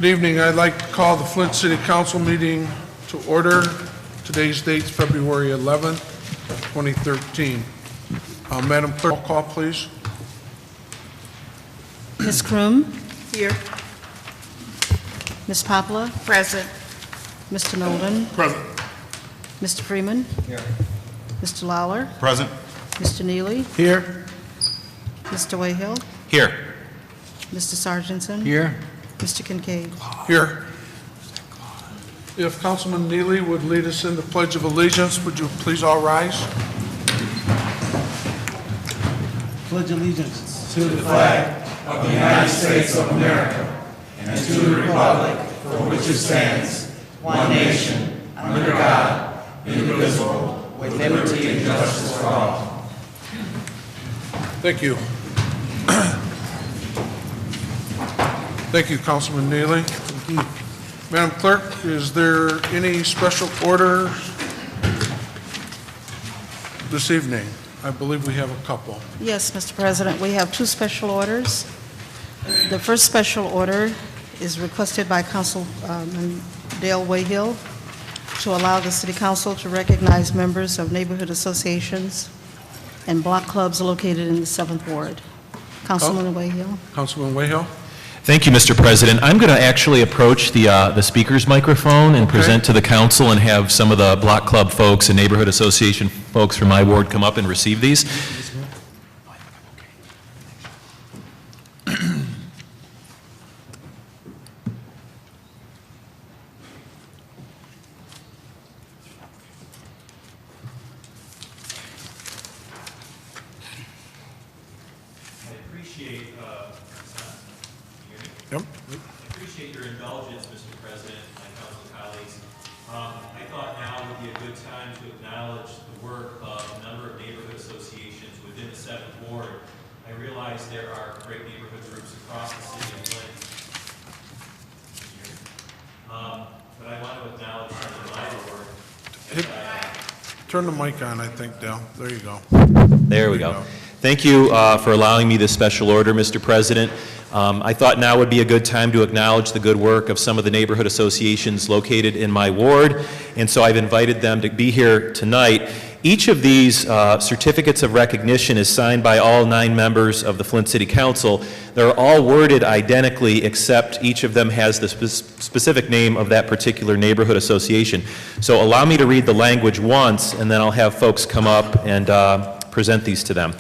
Good evening. I'd like to call the Flint City Council meeting to order. Today's date's February 11th, 2013. Madam Clerk, roll call, please. Ms. Kroom? Here. Ms. Popla? Present. Mr. Nolden? Present. Mr. Freeman? Here. Mr. Lawler? Present. Mr. Neely? Here. Mr. Wayhill? Here. Mr. Sargentson? Here. Mr. Kincaid? Here. If Councilman Neely would lead us in the Pledge of Allegiance, would you please all rise? Pledge allegiance to the flag of the United States of America and to the republic for which it stands, one nation, under God, indivisible, with liberty and justice for all. Thank you. Thank you, Councilman Neely. Madam Clerk, is there any special orders this evening? I believe we have a couple. Yes, Mr. President, we have two special orders. The first special order is requested by Councilman Dale Wayhill to allow the City Council to recognize members of neighborhood associations and block clubs located in the 7th Ward. Councilman Wayhill. Councilman Wayhill? Thank you, Mr. President. I'm going to actually approach the speaker's microphone and present to the council and have some of the block club folks and neighborhood association folks from my ward come up and receive these. Yep. I appreciate your indulgence, Mr. President, my council colleagues. I thought now would be a good time to acknowledge the work of a number of neighborhood associations within the 7th Ward. I realize there are great neighborhood groups across the city of Flint. But I want to acknowledge some of my work. Turn the mic on, I think, Dale. There you go. There we go. Thank you for allowing me this special order, Mr. President. I thought now would be a good time to acknowledge the good work of some of the neighborhood associations located in my ward, and so I've invited them to be here tonight. Each of these certificates of recognition is signed by all 9 members of the Flint City Council. They're all worded identically, except each of them has the specific name of that particular neighborhood association. So allow me to read the language once, and then I'll have folks come up and present these to them.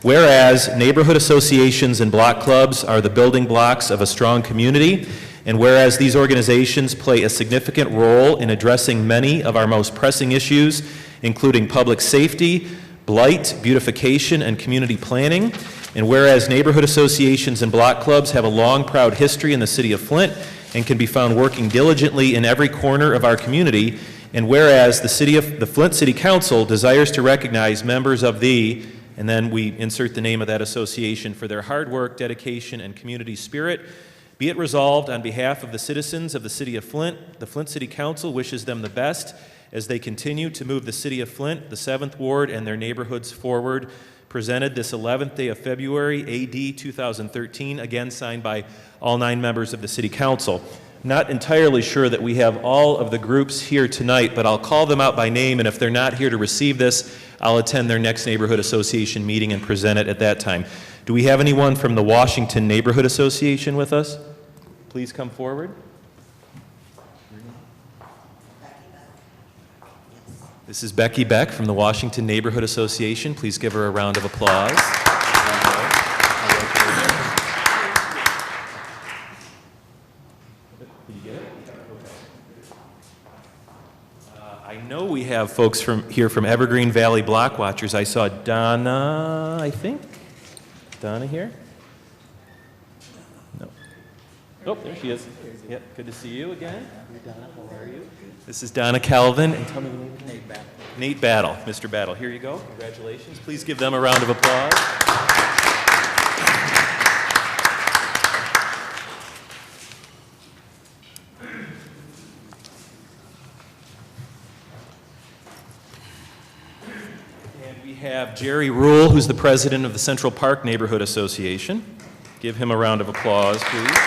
Whereas neighborhood associations and block clubs are the building blocks of a strong community, and whereas these organizations play a significant role in addressing many of our most pressing issues, including public safety, blight, beautification, and community planning, and whereas neighborhood associations and block clubs have a long, proud history in the city of Flint and can be found working diligently in every corner of our community, and whereas the Flint City Council desires to recognize members of the, and then we insert the name of that association, for their hard work, dedication, and community spirit. Be it resolved, on behalf of the citizens of the city of Flint, the Flint City Council wishes them the best as they continue to move the city of Flint, the 7th Ward, and their neighborhoods forward. Presented this 11th day of February, AD 2013, again signed by all 9 members of the City Council. Not entirely sure that we have all of the groups here tonight, but I'll call them out by name, and if they're not here to receive this, I'll attend their next neighborhood association meeting and present it at that time. Do we have anyone from the Washington Neighborhood Association with us? Please come forward. This is Becky Beck from the Washington Neighborhood Association. Please give her a round of applause. I know we have folks here from Evergreen Valley Block Watchers. I saw Donna, I think. Donna here? No. Oh, there she is. Yep, good to see you again. How are you? This is Donna Calvin. And tell me the name. Nate Battle. Nate Battle. Mr. Battle, here you go. Congratulations. Please give them a round of applause. We have Jerry Rule, who's the president of the Central Park Neighborhood Association. Give him a round of applause, please.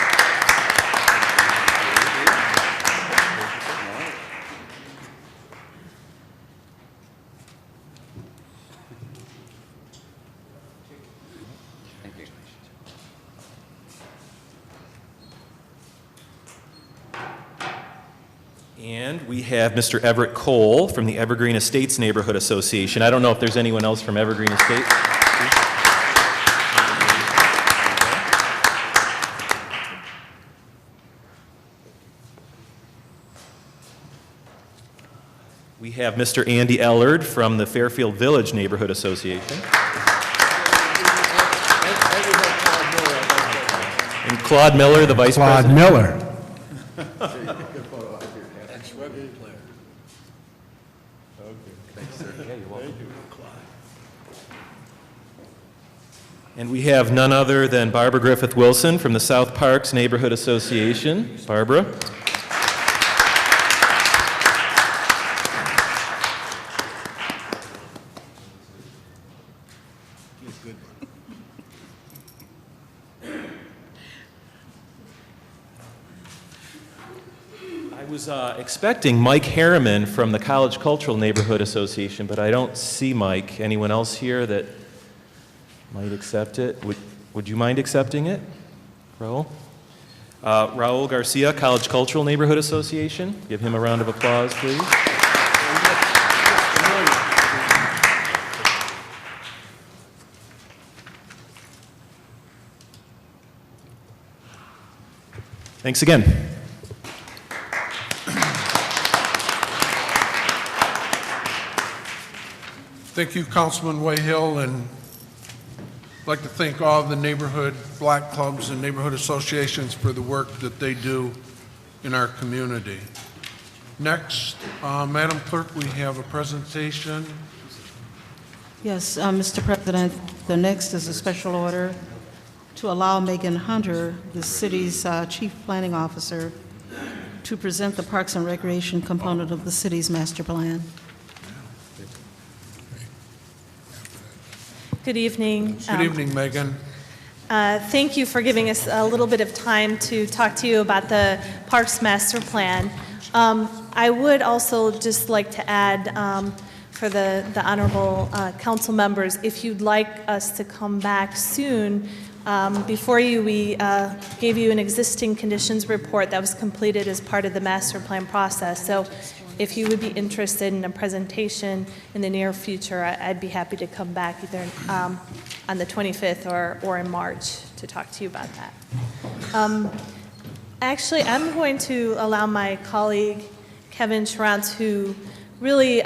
And we have Mr. Everett Cole from the Evergreen Estates Neighborhood Association. I don't know if there's anyone else from Evergreen Estates. We have Mr. Andy Ellard from the Fairfield Village Neighborhood Association. And Claude Miller, the Vice President. Miller. And we have none other than Barbara Griffith Wilson from the South Parks Neighborhood Association. Barbara. I was expecting Mike Harriman from the College Cultural Neighborhood Association, but I don't see Mike. Anyone else here that might accept it? Would you mind accepting it, Raul? Raul Garcia, College Cultural Neighborhood Association. Give him a round of applause, please. Thanks again. Thank you, Councilman Wayhill, and I'd like to thank all of the neighborhood black clubs and neighborhood associations for the work that they do in our community. Next, Madam Clerk, we have a presentation. Yes, Mr. President, the next is a special order to allow Megan Hunter, the city's Chief Planning Officer, to present the Parks and Recreation component of the city's master plan. Good evening. Good evening, Megan. Thank you for giving us a little bit of time to talk to you about the Parks Master Plan. I would also just like to add for the honorable council members, if you'd like us to come back soon, before you, we gave you an existing conditions report that was completed as part of the master plan process. So if you would be interested in a presentation in the near future, I'd be happy to come back either on the 25th or in March to talk to you about that. Actually, I'm going to allow my colleague, Kevin Schrantz, who really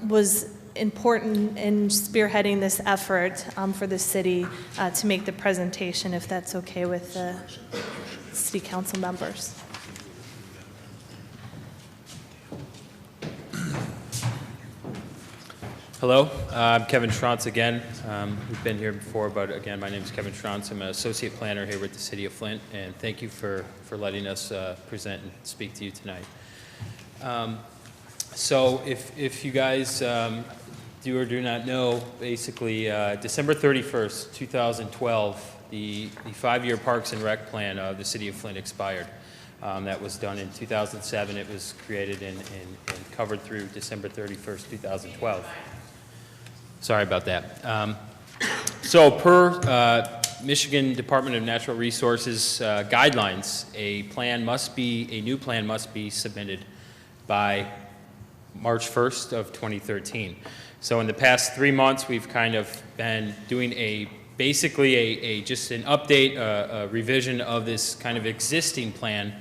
was important in spearheading this effort for the city to make the presentation, if that's okay with the city council members. Hello, I'm Kevin Schrantz again. We've been here before, but again, my name is Kevin Schrantz. I'm an associate planner here with the City of Flint, and thank you for letting us present and speak to you tonight. So if you guys do or do not know, basically December 31st, 2012, the 5-year Parks and Rec plan of the City of Flint expired. That was done in 2007. It was created and covered through December 31st, 2012. Sorry about that. So per Michigan Department of Natural Resources guidelines, a new plan must be submitted by March 1st of 2013. So in the past 3 months, we've kind of been doing basically just an update, a revision of this kind of existing plan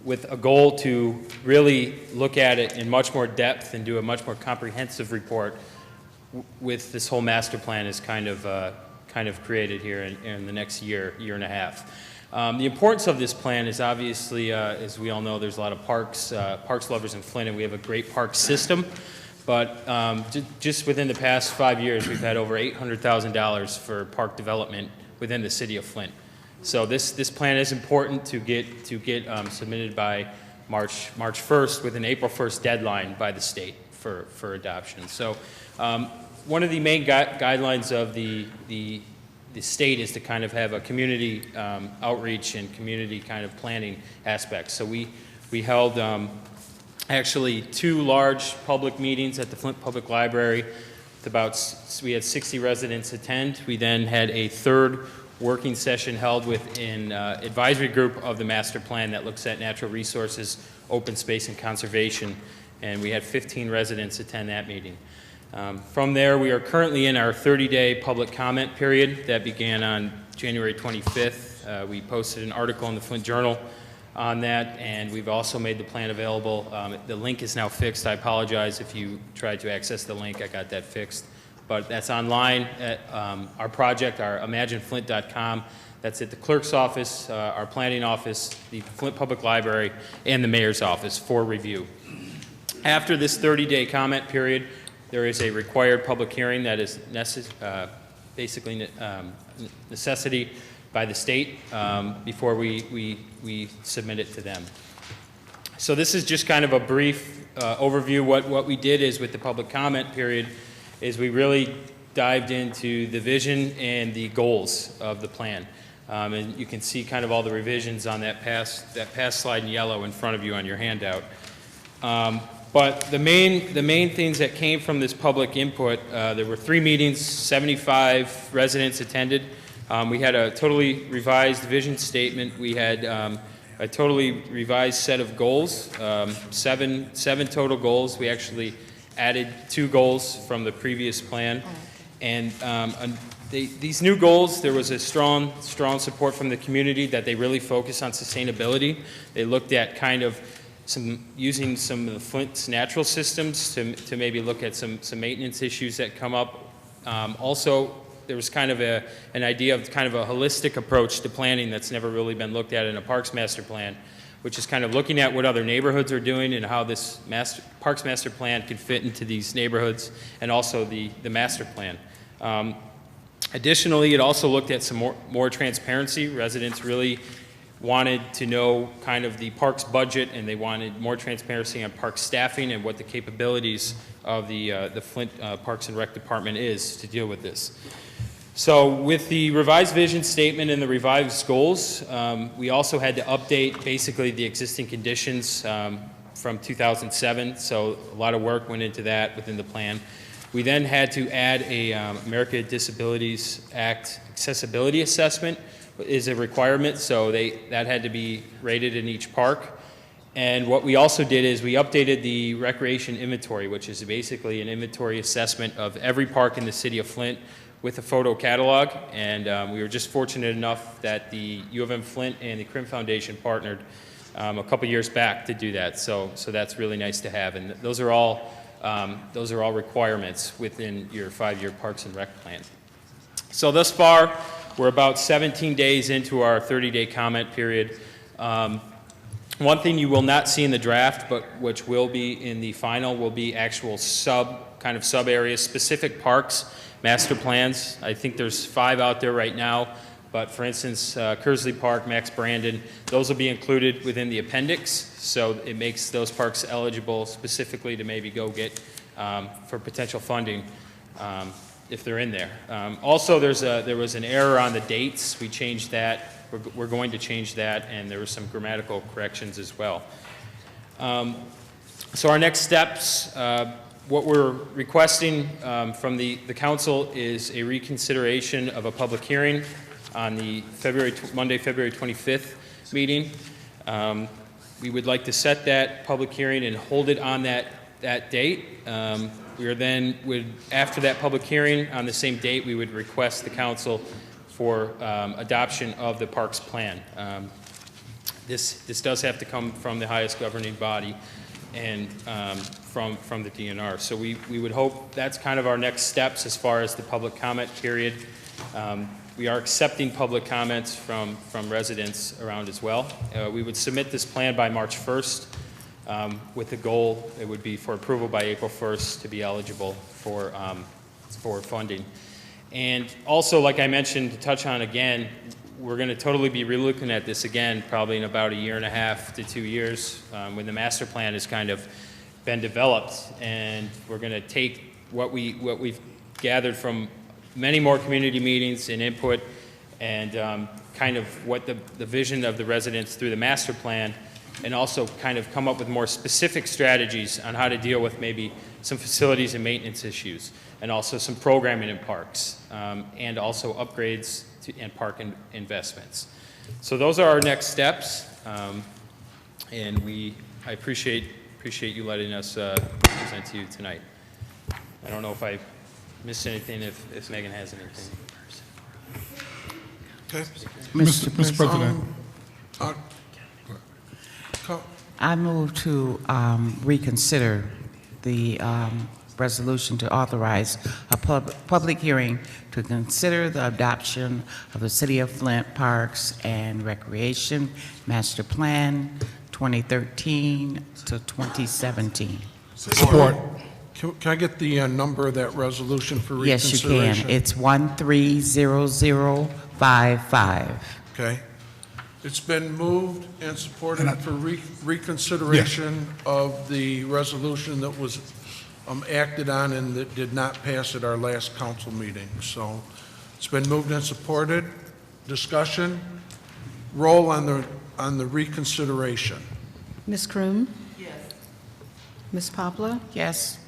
with a goal to really look at it in much more depth and do a much more comprehensive report with this whole master plan is kind of created here in the next year and a half. The importance of this plan is obviously, as we all know, there's a lot of parks lovers in Flint, and we have a great park system. But just within the past 5 years, we've had over $800,000 for park development within the city of Flint. So this plan is important to get submitted by March 1st with an April 1st deadline by the state for adoption. So one of the main guidelines of the state is to kind of have a community outreach and community kind of planning aspects. So we held actually 2 large public meetings at the Flint Public Library. We had 60 residents attend. We then had a third working session held with an advisory group of the master plan that looks at natural resources, open space, and conservation, and we had 15 residents attend that meeting. From there, we are currently in our 30-day public comment period that began on January 25th. We posted an article in the Flint Journal on that, and we've also made the plan available. The link is now fixed. I apologize if you tried to access the link. I got that fixed. But that's online at our project, our imagineflint.com. That's at the clerk's office, our planning office, the Flint Public Library, and the mayor's office for review. After this 30-day comment period, there is a required public hearing that is basically necessity by the state before we submit it to them. So this is just kind of a brief overview. What we did is with the public comment period is we really dived into the vision and the goals of the plan. And you can see kind of all the revisions on that past slide in yellow in front of you on your handout. But the main things that came from this public input, there were 3 meetings, 75 residents attended. We had a totally revised vision statement. We had a totally revised set of goals, seven total goals. We actually added 2 goals from the previous plan. And these new goals, there was a strong support from the community that they really focus on sustainability. They looked at kind of using some of the Flint's natural systems to maybe look at some maintenance issues that come up. Also, there was kind of an idea of kind of a holistic approach to planning that's never really been looked at in a Parks Master Plan, which is kind of looking at what other neighborhoods are doing and how this Parks Master Plan can fit into these neighborhoods, and also the master plan. Additionally, it also looked at some more transparency. Residents really wanted to know kind of the parks budget, and they wanted more transparency on park staffing and what the capabilities of the Flint Parks and Rec Department is to deal with this. So with the revised vision statement and the revised goals, we also had to update basically the existing conditions from 2007. So a lot of work went into that within the plan. We then had to add a America Disabilities Act accessibility assessment is a requirement, so that had to be rated in each park. And what we also did is we updated the recreation inventory, which is basically an inventory assessment of every park in the city of Flint with a photo catalog. And we were just fortunate enough that the U of M Flint and the Crim Foundation partnered a couple years back to do that. So that's really nice to have. And those are all requirements within your 5-year Parks and Rec plan. So thus far, we're about 17 days into our 30-day comment period. One thing you will not see in the draft, but which will be in the final, will be actual sub areas, specific parks, master plans. I think there's 5 out there right now, but for instance, Kersley Park, Max Brandon, those will be included within the appendix, so it makes those parks eligible specifically to maybe go get for potential funding if they're in there. Also, there was an error on the dates. We changed that. We're going to change that, and there were some grammatical corrections as well. So our next steps, what we're requesting from the council is a reconsideration of a public hearing on the Monday, February 25th meeting. We would like to set that public hearing and hold it on that date. We are then after that public hearing on the same date, we would request the council for adoption of the parks plan. This does have to come from the highest governing body and from the DNR. So we would hope that's kind of our next steps as far as the public comment period. We are accepting public comments from residents around as well. We would submit this plan by March 1st with the goal, it would be for approval by April 1st to be eligible for funding. And also, like I mentioned, to touch on again, we're going to totally be relooking at this again probably in about 1.5 to 2 years when the master plan has kind of been developed, and we're going to take what we've gathered from many more community meetings and input and kind of what the vision of the residents through the master plan, and also kind of come up with more specific strategies on how to deal with maybe some facilities and maintenance issues, and also some programming in parks, and also upgrades and park investments. So those are our next steps, and I appreciate you letting us present to you tonight. I don't know if I missed anything, if Megan has anything. Okay. Mr. President, I move to reconsider the resolution to authorize a public hearing to consider the adoption of the City of Flint Parks and Recreation Master Plan 2013 to 2017. support. Can I get the number of that resolution for Yes, you reconsideration? can. It's 130055. Okay. It's been moved and supported for reconsideration of the resolution that was acted on and that did not pass at our last council meeting. So it's been moved and supported. Discussion. Roll on the reconsideration. Ms. Kroom? Yes. Ms. Poplar? Yes.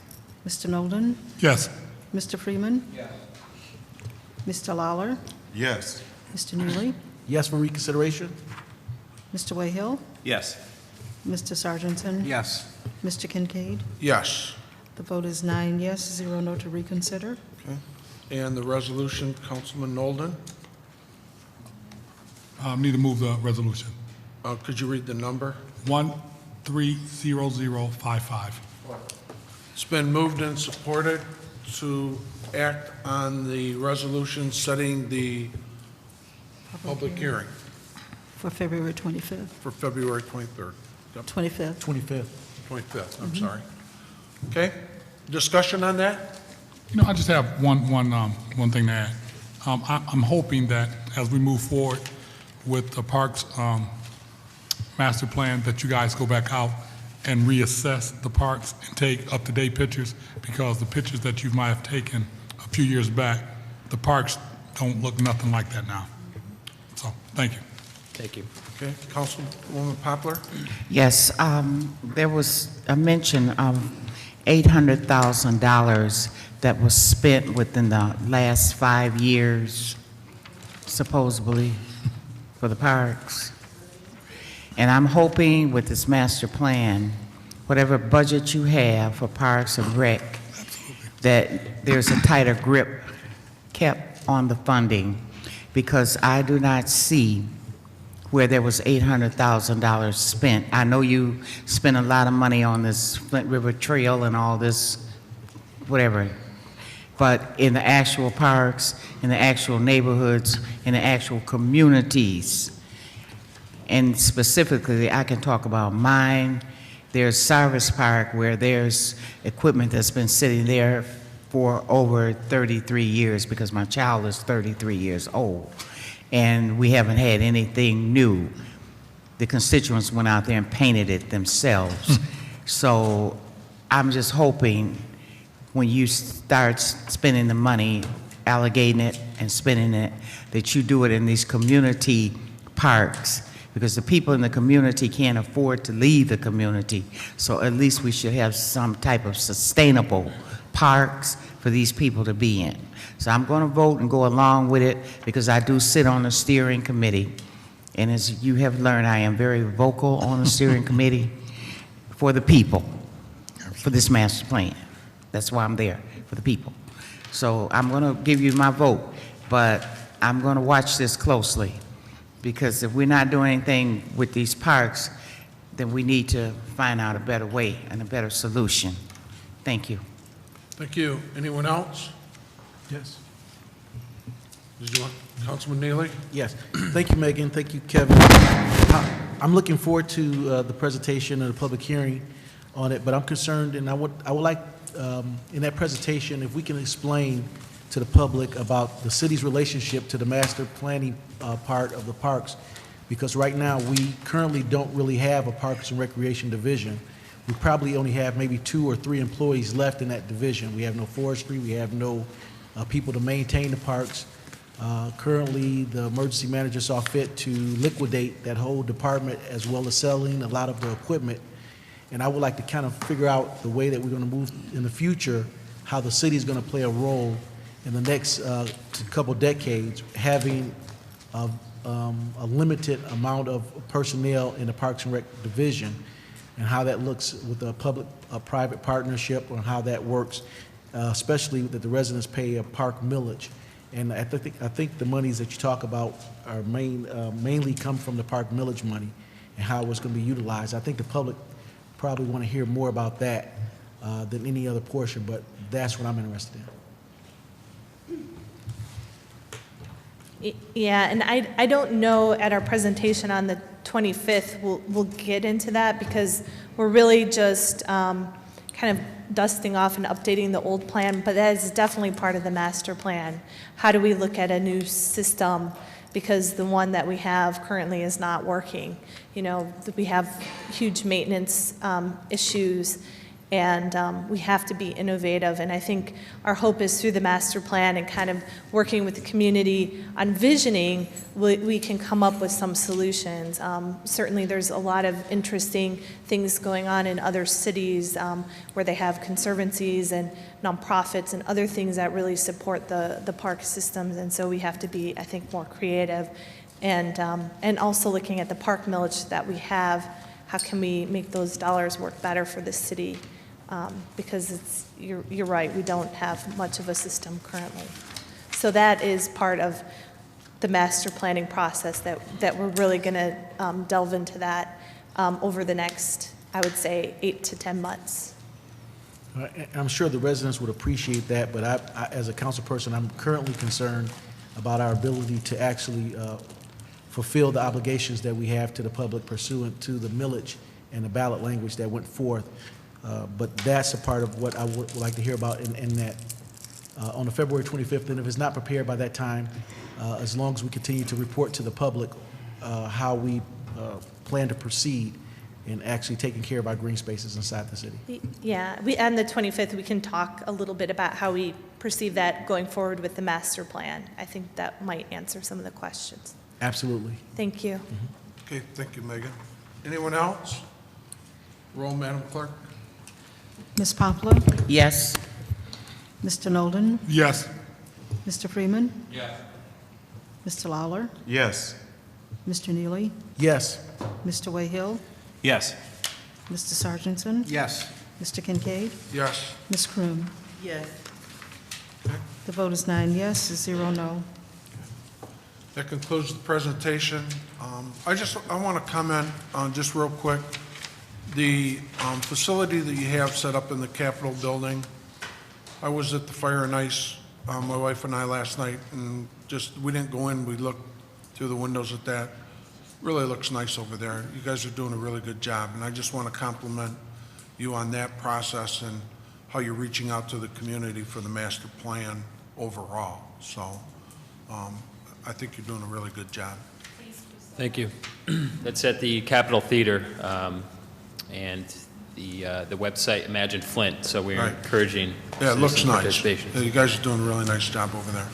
Mr. Nolden? Yes. Mr. Freeman? Yes. Mr. Lawler? Yes. Mr. Neely? Yes for reconsideration? Mr. Wayhill? Yes. Mr. Sargentson? Yes. Mr. Kincaid? Yes. The vote is 9 yes, 0 no to reconsider. And the resolution, Councilman Nolden, Need to move the resolution. could you read the number? 130055. It's been moved and supported to act on the resolution setting the public hearing For February 25th. for February 23rd. 25th. 25th. 25th, I'm sorry. Okay, discussion on that? You know, I just have one thing to add. I'm hoping that as we move forward with the parks master plan, that you guys go back out and reassess the parks and take up-to-date pictures, because the pictures that you might have taken a few years back, the parks don't look nothing like that now. So, thank you. Thank you. Okay, Councilwoman Poplar? Yes, there was a mention of $800,000 that was spent within the last 5 years, supposedly, for the parks. And I'm hoping with this master plan, whatever budget you have for Parks and Rec, that there's a tighter grip kept on the funding, because I do not see where there was $800,000 spent. I know you spent a lot of money on this Flint River Trail and all this, whatever, but in the actual parks, in the actual neighborhoods, in the actual communities, and specifically, I can talk about mine. There's Sarvis Park, where there's equipment that's been sitting there for over 33 years, because my child is 33 years old, and we haven't had anything new. The constituents went out there and painted it themselves. So I'm just hoping when you start spending the money, allocating it and spending it, that you do it in these community parks, because the people in the community can't afford to leave the community. So at least we should have some type of sustainable parks for these people to be in. So I'm going to vote and go along with it, because I do sit on the steering committee. And as you have learned, I am very vocal on the steering committee for the people, for this master plan. That's why I'm there, for the people. So I'm going to give you my vote, but I'm going to watch this closely, because if we're not doing anything with these parks, then we need to find out a better way and a better solution. Thank you. Thank you. Anyone else? Yes. Did you want, Councilman Neely? Yes. Thank you, Megan. Thank you, Kevin. I'm looking forward to the presentation and the public hearing on it, but I'm concerned, and I would like, in that presentation, if we can explain to the public about the city's relationship to the master planning part of the parks, because right now we currently don't really have a Parks and Recreation division. We probably only have maybe 2 or 3 employees left in that division. We have no forestry, we have no people to maintain the parks. Currently, the emergency manager saw fit to liquidate that whole department, as well as selling a lot of the equipment. and I would like to kind of figure out the way that we're going to move in the future, how the city is going to play a role in the next couple decades, having a limited amount of personnel in the Parks and Rec division, and how that looks with a public-private partnership, or how that works, especially that the residents pay a park millage. And I think the monies that you talk about are mainly come from the park millage money and how it's going to be utilized. I think the public probably want to hear more about that than any other portion, but that's what I'm interested in. Yeah, and I don't know at our presentation on the 25th, we'll get into that because we're really just kind of dusting off and updating the old plan, but that is definitely part of the master plan. How do we look at a new system? Because the one that we have currently is not working. You know, we have huge maintenance issues, and we have to be innovative. And I think our hope is through the master plan and kind of working with the community on visioning, we can come up with some solutions. Certainly there's a lot of interesting things going on in other cities where they have conservancies and nonprofits and other things that really support the park systems. And so we have to be, I think, more creative. And also looking at the park millage that we have, how can we make those dollars work better for the city? Because you're right, we don't have much of a system currently. So that is part of the master planning process that we're really going to delve into that over the next, I would say, 8 to 10 months. I'm sure the residents would appreciate that, but I, as a council person, I'm currently concerned about our ability to actually fulfill the obligations that we have to the public pursuant to the millage and the ballot language that went forth. But that's a part of what I would like to hear about in that on the February 25th, and if it's not prepared by that time, as long as we continue to report to the public how we plan to proceed in actually taking care of our green spaces inside the city. Yeah, on the 25th, we can talk a little bit about how we perceive that going forward with the master plan. I think that might answer some of the questions. Absolutely. Thank you. Okay, thank you, Megan. Anyone else? Roll, Madam Clerk. Ms. Poplar? Yes. Mr. Nolden? Yes. Mr. Freeman? Yes. Mr. Lawler? Yes. Mr. Neely? Yes. Mr. Wayhill? Yes. Mr. Sargentson? Yes. Mr. Kincaid? Yes. Ms. Kroom? Yes. The vote is 9 yes, 0 no. That concludes the presentation. I want to comment on just real quick. The facility that you have set up in the Capitol building, I was at the Fire and Ice, my wife and I last night, and we didn't go in, we looked through the windows at that. Really looks nice over there. You guys are doing a really good job, and I just want to compliment you on that process and how you're reaching out to the community for the master plan overall. So I think you're doing a really good job. Thank you. That's at the Capitol Theater and the website Imagine Flint, so we're Right. encouraging Yeah, it looks citizen nice. participation. Yeah, you guys are doing a really nice job over there.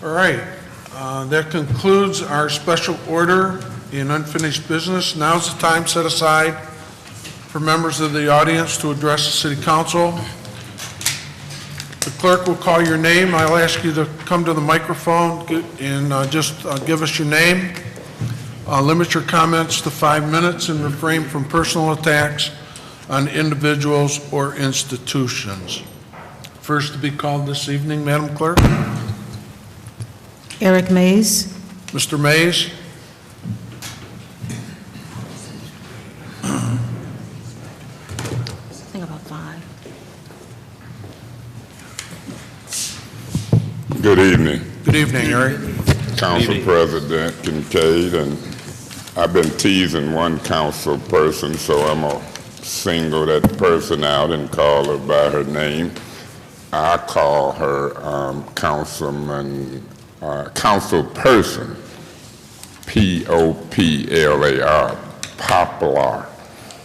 All right, that concludes our special order in unfinished business. Now's the time set aside for members of the audience to address the city council. The clerk will call your name. I'll ask you to come to the microphone and just give us your name. Limit your comments to 5 minutes and refrain from personal attacks on individuals or institutions. First to be called this evening, Madam Clerk. Eric Mays? Mr. Mays. I think about 5. Good evening, Good evening, Eric. Council President Kincaid, and I've been teasing one council person, so I'm gonna single that person out and call her by her name. I call her councilperson, P-O-P-L-A-R, Poplar,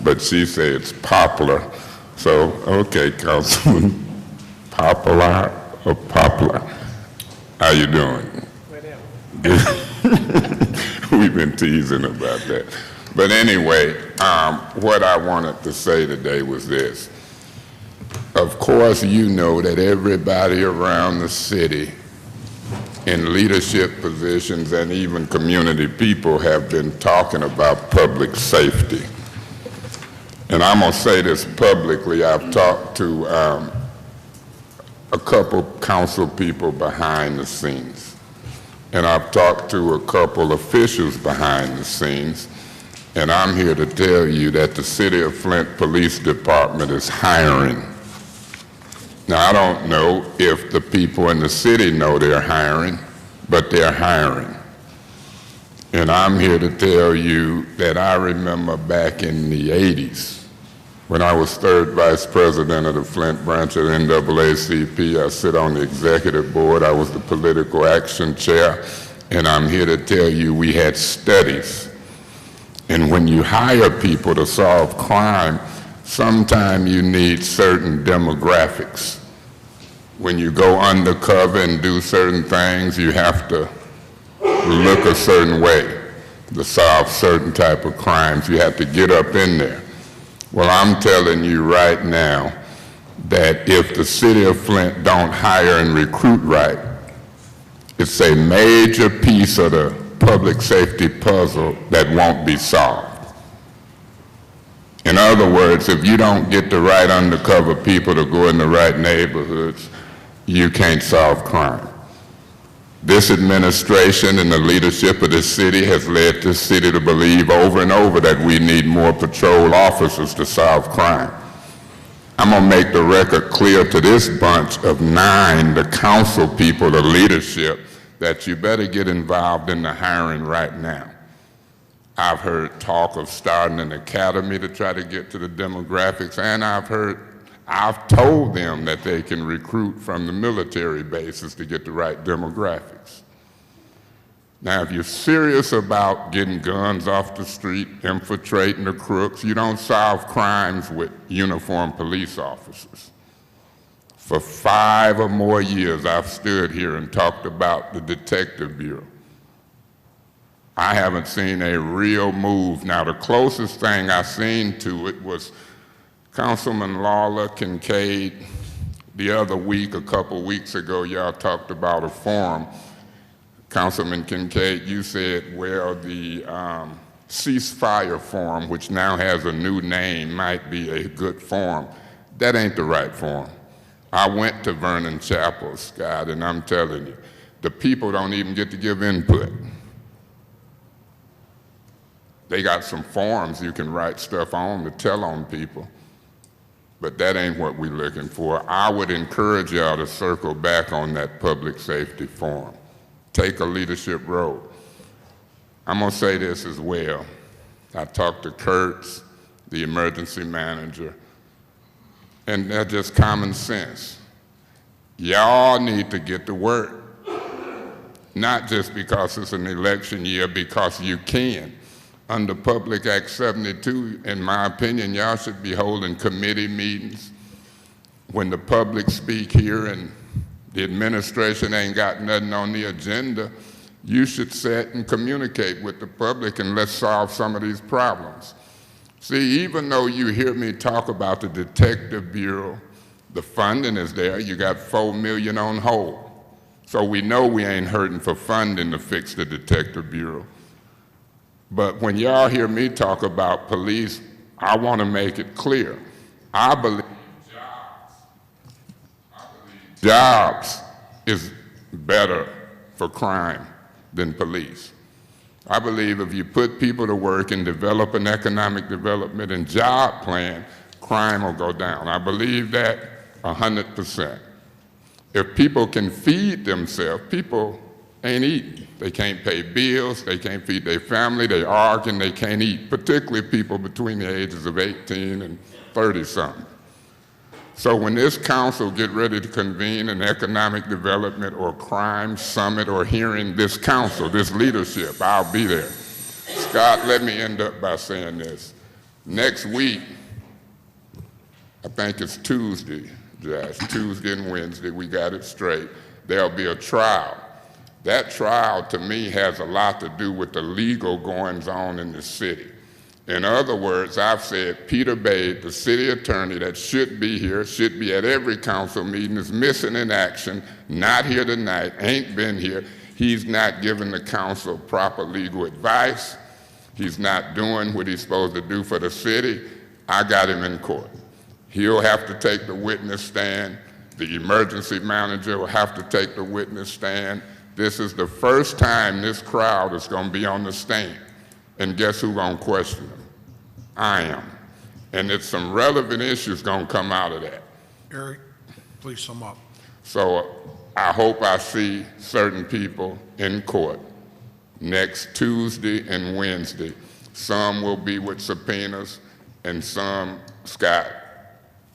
but she said it's popular. So, okay, Councilman Poplar or Poplar, how you doing? Good. We've been teasing about that. But anyway, what I wanted to say today was this. Of course, you know that everybody around the city in leadership positions and even community people have been talking about public safety. And I'm going to say this publicly. I've talked to a couple council people behind the scenes, and I've talked to a couple officials behind the scenes, and I'm here to tell you that the City of Flint Police Department is hiring. Now, I don't know if the people in the city know they're hiring, but they're hiring. And I'm here to tell you that I remember back in the 80s, when I was third vice president of the Flint branch of the NAACP, I sit on the executive board, I was the political action chair, and I'm here to tell you we had studies. And when you hire people to solve crime, sometimes you need certain demographics. When you go undercover and do certain things, you have to look a certain way to solve certain type of crimes. You have to get up in there. Well, I'm telling you right now that if the city of Flint don't hire and recruit right, it's a major piece of the public safety puzzle that won't be solved. In other words, if you don't get the right undercover people to go in the right neighborhoods, you can't solve crime. This administration and the leadership of the city has led the city to believe over and over that we need more patrol officers to solve crime. I'm going to make the record clear to this bunch of 9, the council people, the leadership, that you better get involved in the hiring right now. I've heard talk of starting an academy to try to get to the demographics, and I've told them that they can recruit from the military bases to get the right demographics. Now, if you're serious about getting guns off the street, infiltrating the crooks, you don't solve crimes with uniformed police officers. For 5 or more years, I've stood here and talked about the Detective Bureau. I haven't seen a real move. Now, the closest thing I've seen to it was Councilman Lawler Kincaid. The other week, a couple weeks ago, y'all talked about a forum. Councilman Kincaid, you said, well, the ceasefire forum, which now has a new name, might be a good forum. That ain't the right forum. I went to Vernon Chapel, Scott, and I'm telling you, the people don't even get to give input. They got some forums you can write stuff on to tell on people, but that ain't what we're looking for. I would encourage y'all to circle back on that public safety forum. Take a leadership role. I'm gonna say this as well. I talked to Kurtz, the emergency manager, and that's just common sense. Y'all need to get to work. Not just because it's an election year, because you can. Under Public Act 72, in my opinion, y'all should be holding committee meetings. When the public speak here and the administration ain't got nothing on the agenda, you should sit and communicate with the public and let's solve some of these problems. See, even though you hear me talk about the Detective Bureau, the funding is there. You got $4 million on hold. So we know we ain't hurting for funding to fix the Detective Bureau. But when y'all hear me talk about police, I want to make it clear. I believe jobs is better for crime than police. I believe if you put people to work and develop an economic development and job plan, crime will go down. I believe that 100%. If people can feed themselves, people ain't eating. They can't pay bills, they can't feed their family, they argue and they can't eat, particularly people between the ages of 18 and 30-something. So when this council get ready to convene an economic development or crime summit or hearing, this council, this leadership, I'll be there. Scott, let me end up by saying this. Next week, I think it's Tuesday, Josh, Tuesday and Wednesday, we got it straight, there'll be a trial. That trial, to me, has a lot to do with the legal goings-on in the city. In other words, I've said Peter Bade, the city attorney that should be here, should be at every council meeting, is missing in action, not here tonight, ain't been here. He's not giving the council proper legal advice. He's not doing what he's supposed to do for the city. I got him in court. He'll have to take the witness stand. The emergency manager will have to take the witness stand. This is the first time this crowd is going to be on the stand. And guess who's going to question them? I am. And it's some relevant issues going to come out of that. Eric, please sum up. So I hope I see certain people in court next Tuesday and Wednesday. Some will be with subpoenas, and some, Scott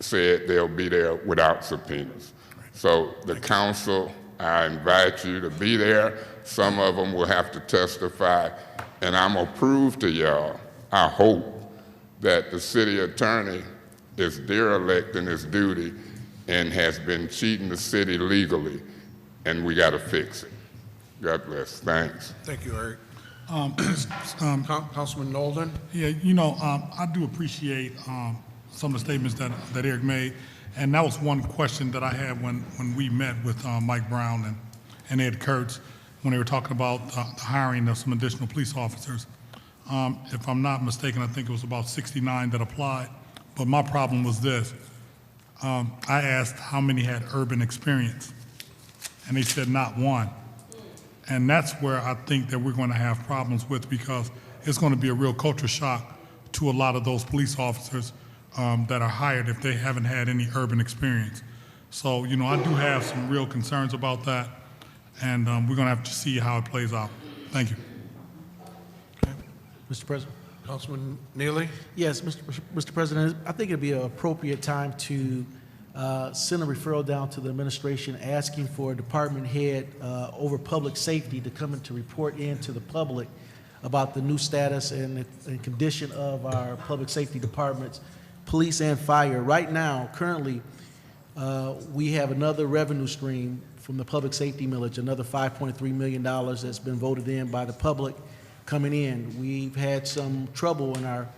said, they'll be there without subpoenas. So the council, I invite you to be there. Some of them will have to testify, and I'm gonna prove to y'all, I hope, that the city attorney is derelict in his duty and has been cheating the city legally, and we gotta fix it. God bless, thanks. Thank you, Eric. Councilman Nolden? Yeah, I do appreciate some of the statements that Eric made, and that was one question that I had when we met with Mike Brown and Ed Kurtz when they were talking about the hiring of some additional police officers. If I'm not mistaken, I think it was about 69 that applied, but my problem was this. I asked how many had urban experience, and they said not one. And that's where I think that we're going to have problems with, because it's going to be a real culture shock to a lot of those police officers that are hired if they haven't had any urban experience. So, I do have some real concerns about that, and we're going to have to see how it plays out. Thank you. Mr. President? Councilman Neely? Yes, Mr. President, I think it'd be an appropriate time to send a referral down to the administration asking for a department head over public safety to come in to report in to the public about the new status and condition of our public safety departments, police and fire. Right now, currently, we have another revenue stream from the public safety millage, another $5.3 million that's been voted in by the public coming in. We've had some trouble in our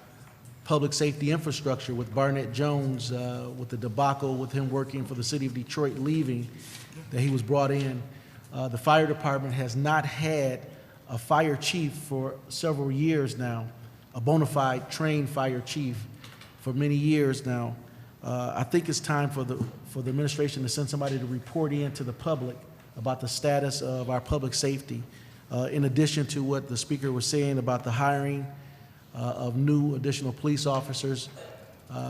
public safety infrastructure with Barnett Jones, with the debacle with him working for the city of Detroit, leaving, that he was brought in. The fire department has not had a fire chief for several years now, a bona fide trained fire chief for many years now. I think it's time for the administration to send somebody to report in to the public about the status of our public safety. In addition to what the speaker was saying about the hiring of new additional police officers,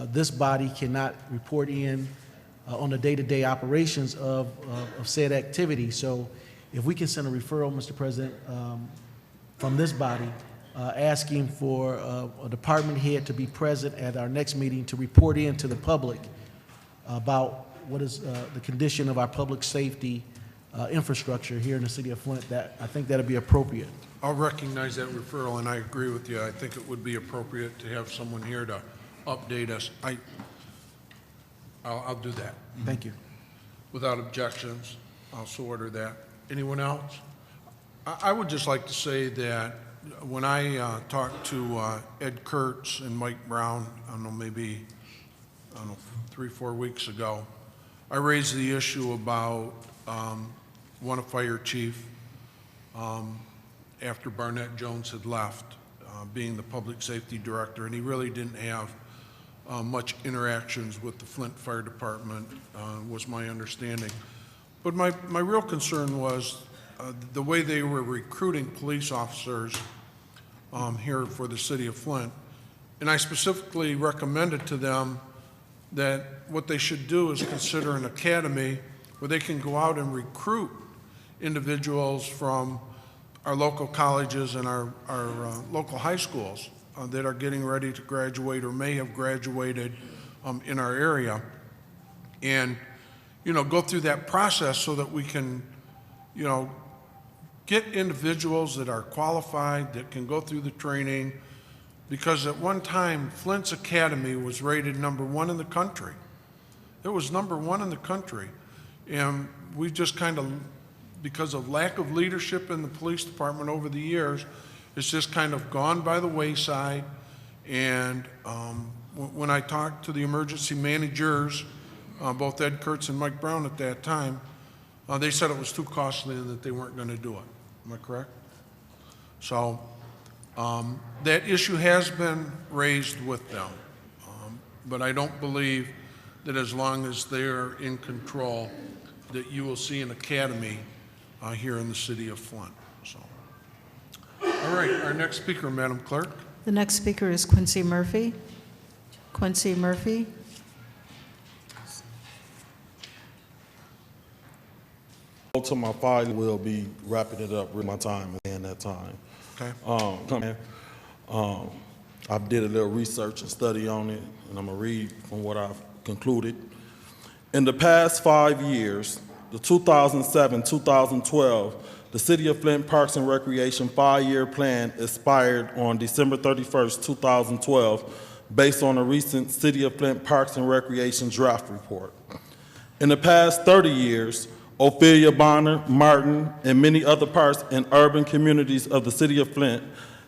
this body cannot report in on the day-to-day operations of said activity. So if we can send a referral, Mr. President, from this body, asking for a department head to be present at our next meeting to report in to the public about what is the condition of our public safety infrastructure here in the city of Flint, I think that'd be appropriate. I'll recognize that referral, and I agree with you. I think it would be appropriate to have someone here to update us. I'll do that. Thank you. Without objections, I'll so order that. Anyone else? I would just like to say that when I talked to Ed Kurtz and Mike Brown, I don't know, maybe 3-4 weeks ago, I raised the issue about one, a fire chief, after Barnett Jones had left, being the public safety director, and he really didn't have much interactions with the Flint Fire Department, was my understanding. But my real concern was the way they were recruiting police officers here for the city of Flint. And I specifically recommended to them that what they should do is consider an academy where they can go out and recruit individuals from our local colleges and our local high schools that are getting ready to graduate or may have graduated in our area, and go through that process so that we can get individuals that are qualified, that can go through the training, because at one time Flint's Academy was rated #1 in the country. It was #1 in the country, and we just kind of, because of lack of leadership in the police department over the years, it's just kind of gone by the wayside, And when I talked to the emergency managers, both Ed Kurtz and Mike Brown at that time, they said it was too costly and that they weren't going to do it. Am I correct? So that issue has been raised with them, but I don't believe that as long as they're in control, that you will see an academy here in the city of Flint. So, all right, our next speaker, Madam Clerk. The next speaker is Quincy Murphy. Quincy Murphy. To my file, will be wrapping it up with my time and that time. Okay. I did a little research and study on it, and I'm gonna read from what I've concluded. In the past 5 years, the 2007-2012, the City of Flint Parks and Recreation 5-year plan expired on December 31st, 2012, based on a recent City of Flint Parks and Recreation draft report. In the past 30 years, Ophelia Bonner, Martin, and many other parks and urban communities of the City of Flint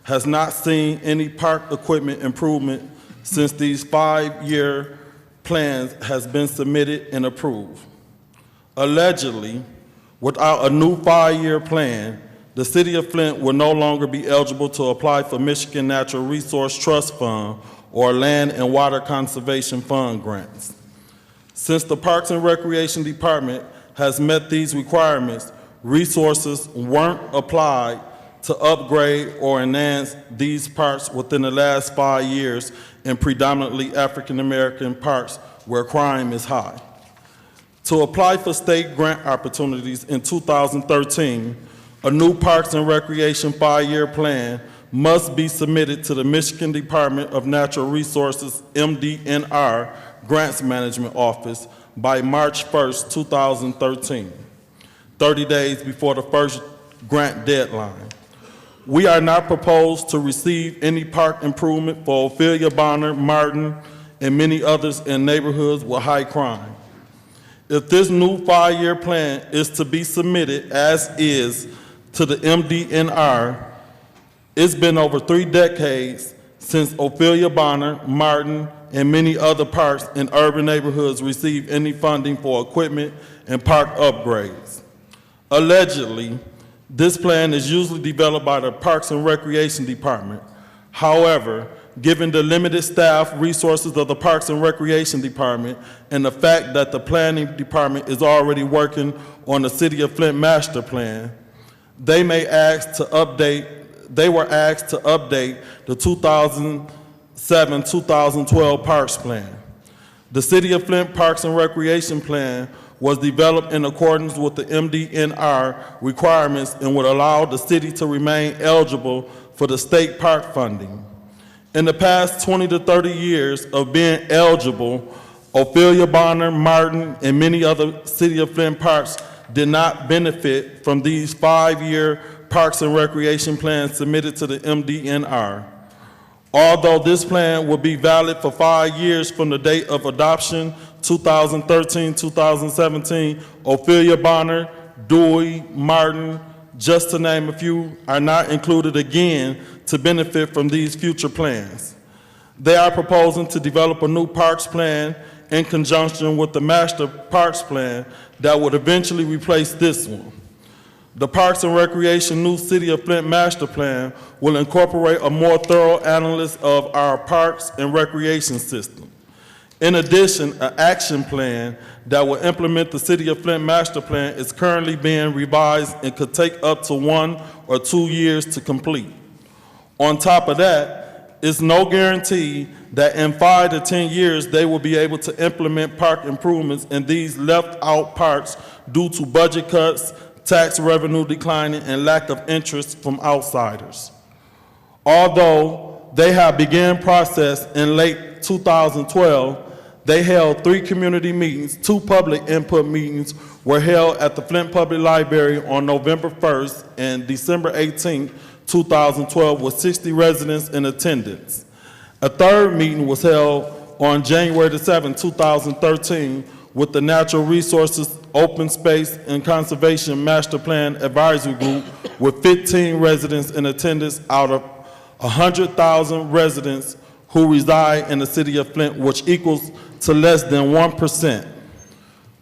has not seen any park equipment improvement since these 5-year plans has been submitted and approved. Allegedly, without a new 5-year plan, the City of Flint will no longer be eligible to apply for Michigan Natural Resource Trust Fund or Land and Water Conservation Fund grants. Since the Parks and Recreation Department has met these requirements, resources weren't applied to upgrade or enhance these parks within the last 5 years in predominantly African American parks where crime is high. To apply for state grant opportunities in 2013, a new Parks and Recreation 5-year plan must be submitted to the Michigan Department of Natural Resources, MDNR, Grants Management Office by March 1st, 2013, 30 days before the first grant deadline. We are not proposed to receive any park improvement for Ophelia Bonner, Martin, and many others in neighborhoods with high crime. If this new 5-year plan is to be submitted as is to the MDNR, it's been over 3 decades since Ophelia Bonner, Martin, and many other parks in urban neighborhoods received any funding for equipment and park upgrades. Allegedly, this plan is usually developed by the Parks and Recreation Department. However, given the limited staff resources of the Parks and Recreation Department and the fact that the Planning Department is already working on the City of Flint Master Plan, they were asked to update the 2007-2012 Parks Plan. The City of Flint Parks and Recreation Plan was developed in accordance with the MDNR requirements and would allow the city to remain eligible for the state park funding. In the past 20 to 30 years of being eligible, Ophelia Bonner, Martin, and many other City of Flint parks did not benefit from these 5-year Parks and Recreation plans submitted to the MDNR. Although this plan will be valid for 5 years from the date of adoption, 2013-2017, Ophelia Bonner, Dewey, Martin, just to name a few, are not included again to benefit from these future plans. They are proposing to develop a new parks plan in conjunction with the master parks plan that would eventually replace this one. The Parks and Recreation new City of Flint Master Plan will incorporate a more thorough analysis of our parks and recreation system. In addition, an action plan that will implement the City of Flint Master Plan is currently being revised and could take up to 1 or 2 years to complete. On top of that, it's no guarantee that in 5 to 10 years they will be able to implement park improvements in these left-out parks due to budget cuts, tax revenue declining, and lack of interest from outsiders. Although they have begun process in late 2012, they held 3 community meetings. 2 public input meetings were held at the Flint Public Library on November 1st and December 18th, 2012, with 60 residents in attendance. A 3rd meeting was held on January 7, 2013, with the Natural Resources, Open Space, and Conservation Master Plan Advisory Group with 15 residents in attendance out of 100,000 residents who reside in the city of Flint, which equals to less than 1%.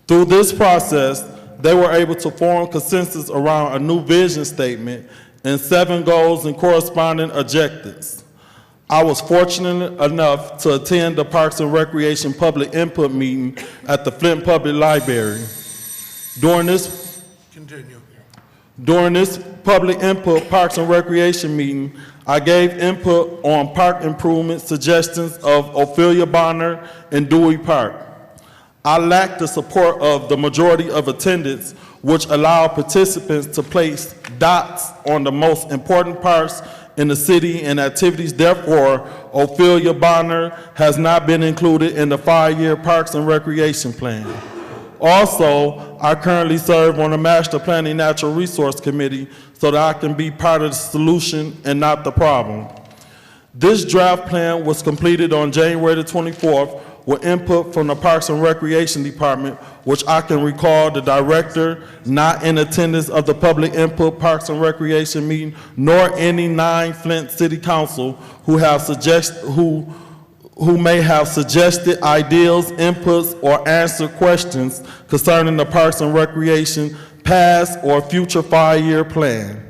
Through this process, they were able to form consensus around a new vision statement and 7 goals and corresponding objectives. I was fortunate enough to attend the Parks and Recreation public input meeting at the Flint Public Library. During this public input Parks and Recreation meeting, I gave input on park improvement suggestions of Ophelia Bonner and Dewey Park. I lacked the support of the majority of attendants, which allowed participants to place dots on the most important parks in the city and activities. Therefore, Ophelia Bonner has not been included in the 5-year Parks and Recreation Plan. Also, I currently serve on the Master Planning Natural Resource Committee so that I can be part of the solution and not the problem. This draft plan was completed on January the 24th with input from the Parks and Recreation Department, which I can recall the director not in attendance of the public input Parks and Recreation meeting, nor any 9 Flint City Council who may have suggested ideas, inputs, or answered questions concerning the Parks and Recreation past or future 5-year plan.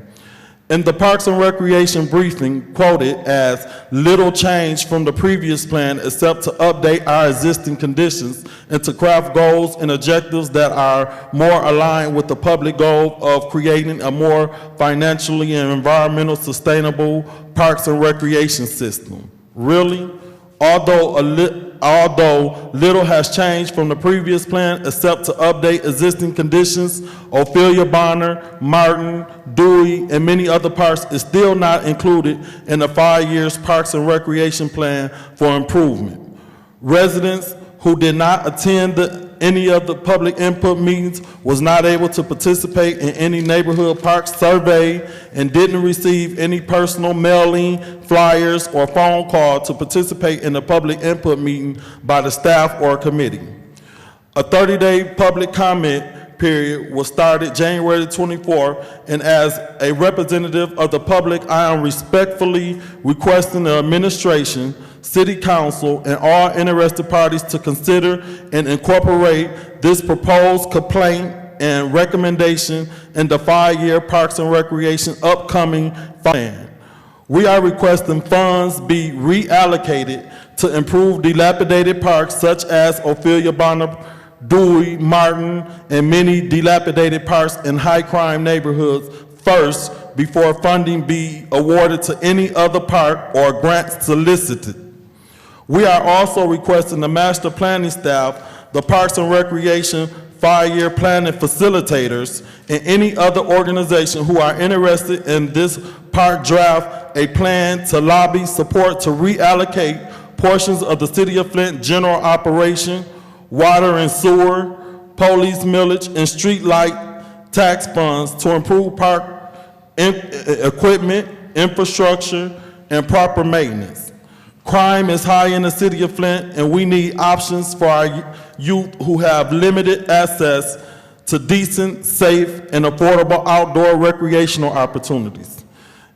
In the Parks and Recreation briefing, quoted as little change from the previous plan except to update our existing conditions and to craft goals and objectives that are more aligned with the public goal of creating a more financially and environmentally sustainable Parks and Recreation system. Really? Although little has changed from the previous plan except to update existing conditions, Ophelia Bonner, Martin, Dewey, and many other parks is still not included in the 5-year Parks and Recreation Plan for improvement. Residents who did not attend any of the public input meetings was not able to participate in any neighborhood park survey and didn't receive any personal mailing, flyers, or phone call to participate in the public input meeting by the staff or committee. A 30-day public comment period was started January 24th, and as a representative of the public, I am respectfully requesting the administration, City Council, and all interested parties to consider and incorporate this proposed complaint and recommendation in the 5-year Parks and Recreation upcoming plan. We are requesting funds be reallocated to improve dilapidated parks such as Ophelia Bonner, Dewey, Martin, and many dilapidated parks in high-crime neighborhoods first before funding be awarded to any other park or grants solicited. We are also requesting the master planning staff, the Parks and Recreation 5-year planning facilitators, and any other organization who are interested in this park draft a plan to lobby support to reallocate portions of the City of Flint general operation, water and sewer, police millage, and street light tax funds to improve park equipment, infrastructure, and proper maintenance. Crime is high in the City of Flint, and we need options for our youth who have limited access to decent, safe, and affordable outdoor recreational opportunities.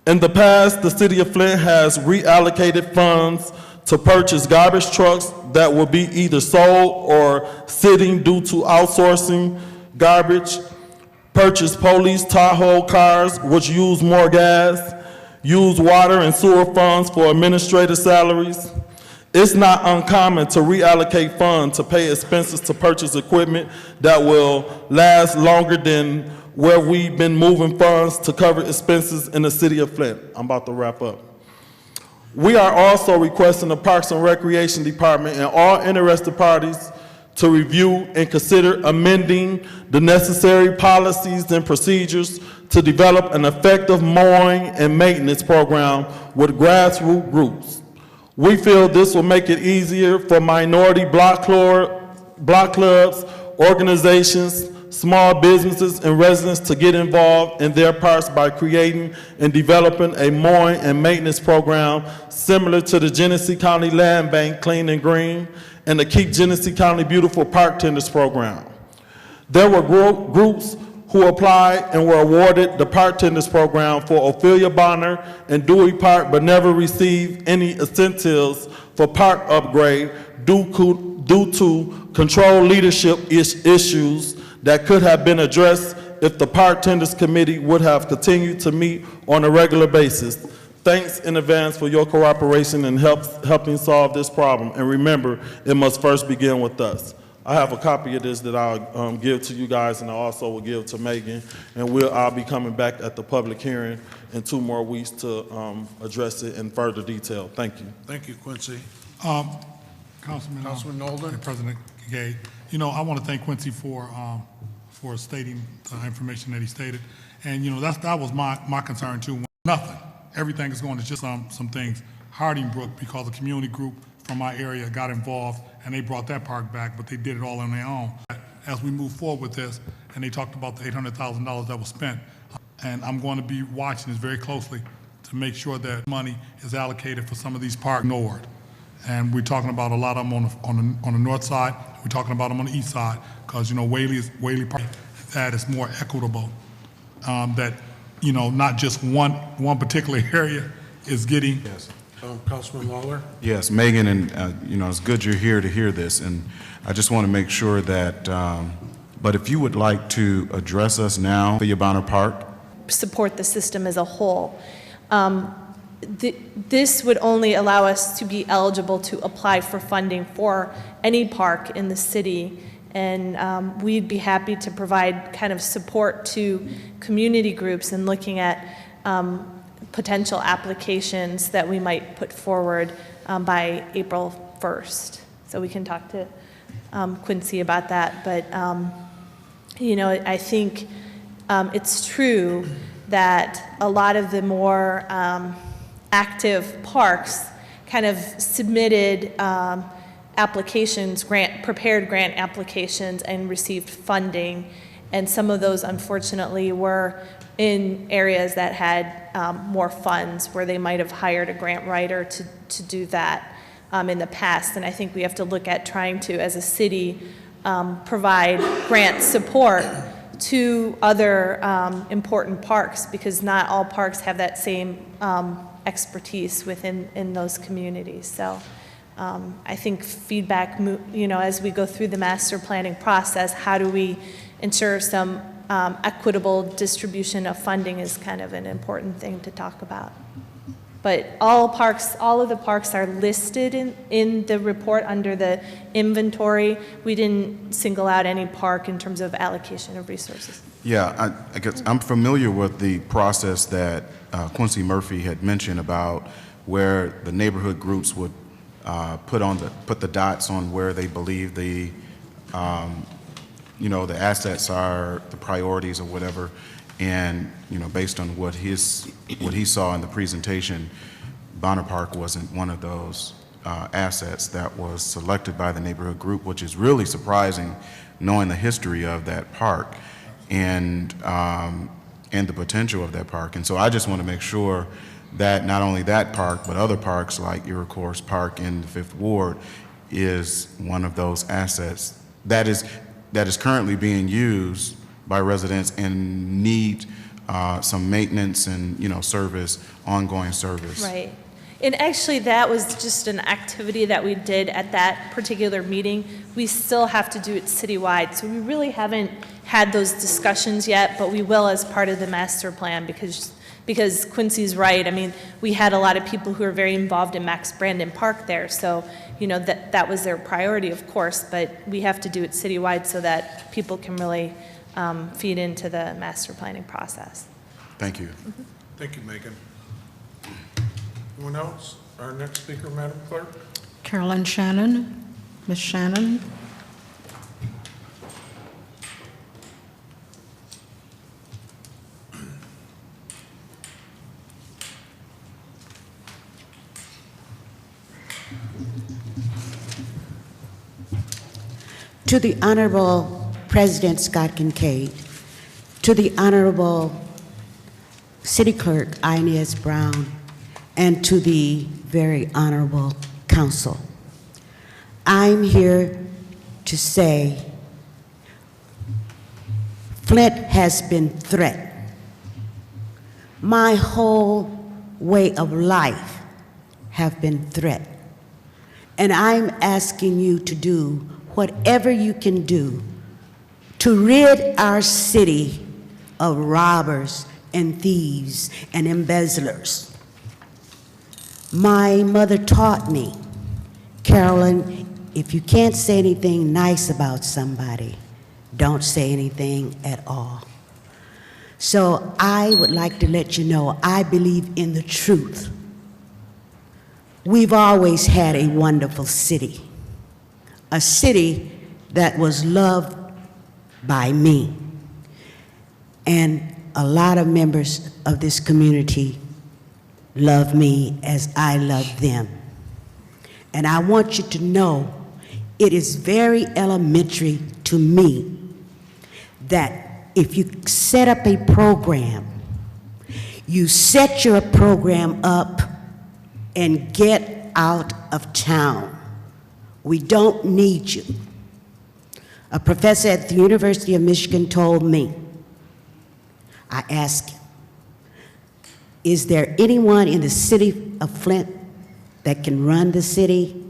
In the past, the City of Flint has reallocated funds to purchase garbage trucks that will be either sold or sitting due to outsourcing garbage, purchase police Tahoe cars which use more gas, use water and sewer funds for administrative salaries. It's not uncommon to reallocate funds to pay expenses to purchase equipment that will last longer than where we've been moving funds to cover expenses in the City of Flint. I'm about to wrap up. We are also requesting the Parks and Recreation Department and all interested parties to review and consider amending the necessary policies and procedures to develop an effective mowing and maintenance program with grassroots groups. We feel this will make it easier for minority block clubs, organizations, small businesses, and residents to get involved in their parks by creating and developing a mowing and maintenance program similar to the Genesee County Land Bank Clean and Green and the Keep Genesee County Beautiful Park Tenders program. There were groups who applied and were awarded the Park Tenders Program for Ophelia Bonner and Dewey Park, but never received any incentives for park upgrade due to control leadership issues that could have been addressed if the Park Tenders Committee would have continued to meet on a regular basis. Thanks in advance for your cooperation in helping solve this problem. And remember, it must first begin with us. I have a copy of this that I'll give to you guys, and I also will give to Megan. And I'll be coming back at the public hearing in 2 more weeks to address it in further detail. Thank you. Thank you, Quincy. Councilman Nolden. and President Gay, you know, I want to thank Quincy for stating the information that he stated. And, you know, that was my concern too. Nothing. Everything is going to just some things. Hardingbrook, because a community group from my area got involved and they brought that park back, but they did it all on their own. As we move forward with this, and they talked about the $800,000 that was spent, and I'm going to be watching this very closely to make sure that money is allocated for some of these parks ignored. And we're talking about a lot of them on the north side. We're talking about them on the east side, because, you know, Whaley Park, that is more equitable. That, you know, not just one particular area is getting. Yes. Councilman Lawler. Yes, Megan, and you know, it's good you're here to hear this, and I just want to make sure that. But if you would like to address us now, Ophelia Bonner Park. Support the system as a whole. This would only allow us to be eligible to apply for funding for any park in the city, and we'd be happy to provide kind of support to community groups in looking at potential applications that we might put forward by April 1st. So we can talk to Quincy about that. But, you know, I think it's true that a lot of the more active parks kind of submitted applications, prepared grant applications and received funding. And some of those, unfortunately, were in areas that had more funds, where they might have hired a grant writer to do that in the past. And I think we have to look at trying to, as a city, provide grant support to other important parks, because not all parks have that same expertise in those communities. So I think feedback, you know, as we go through the master planning process, how do we ensure some equitable distribution of funding is kind of an important thing to talk about. But all of the parks are listed in the report under the inventory. We didn't single out any park in terms of allocation of resources. Yeah, I guess I'm familiar with the process that Quincy Murphy had mentioned about where the neighborhood groups would put the dots on where they believe the you know, the assets are, the priorities or whatever, and, you know, based on what he saw in the presentation, Bonner Park wasn't one of those assets that was selected by the neighborhood group, which is really surprising, knowing the history of that park and the potential of that park. And so I just want to make sure that not only that park, but other parks like Iroquois Park in the 5th Ward is one of those assets that is currently being used by residents and need some maintenance and, you know, service, ongoing service. Right. And actually, that was just an activity that we did at that particular meeting. We still have to do it citywide, so we really haven't had those discussions yet, but we will as part of the master plan, because Quincy's right. I mean, we had a lot of people who are very involved in Max Brandon Park there, so, you know, that was their priority, of course, but we have to do it citywide so that people can really feed into the master planning process. Thank you. Mm-hmm. Thank you, Megan. Anyone else? Our next speaker, Madam Clerk. Carolyn Shannon. Ms. Shannon. To the Honorable President Scott Kincaid, to the Honorable City Clerk Inez Brown, and to the very Honorable Council, I'm here to say Flint has been threatened. My whole way of life have been threatened. And I'm asking you to do whatever you can do to rid our city of robbers and thieves and embezzlers. My mother taught me, Carolyn, if you can't say anything nice about somebody, don't say anything at all. So I would like to let you know I believe in the truth. We've always had a wonderful city, a city that was loved by me. And a lot of members of this community love me as I love them. And I want you to know it is very elementary to me that if you set up a program, you set your program up and get out of town. We don't need you. A professor at the University of Michigan told me, I asked him, is there anyone in the city of Flint that can run the city?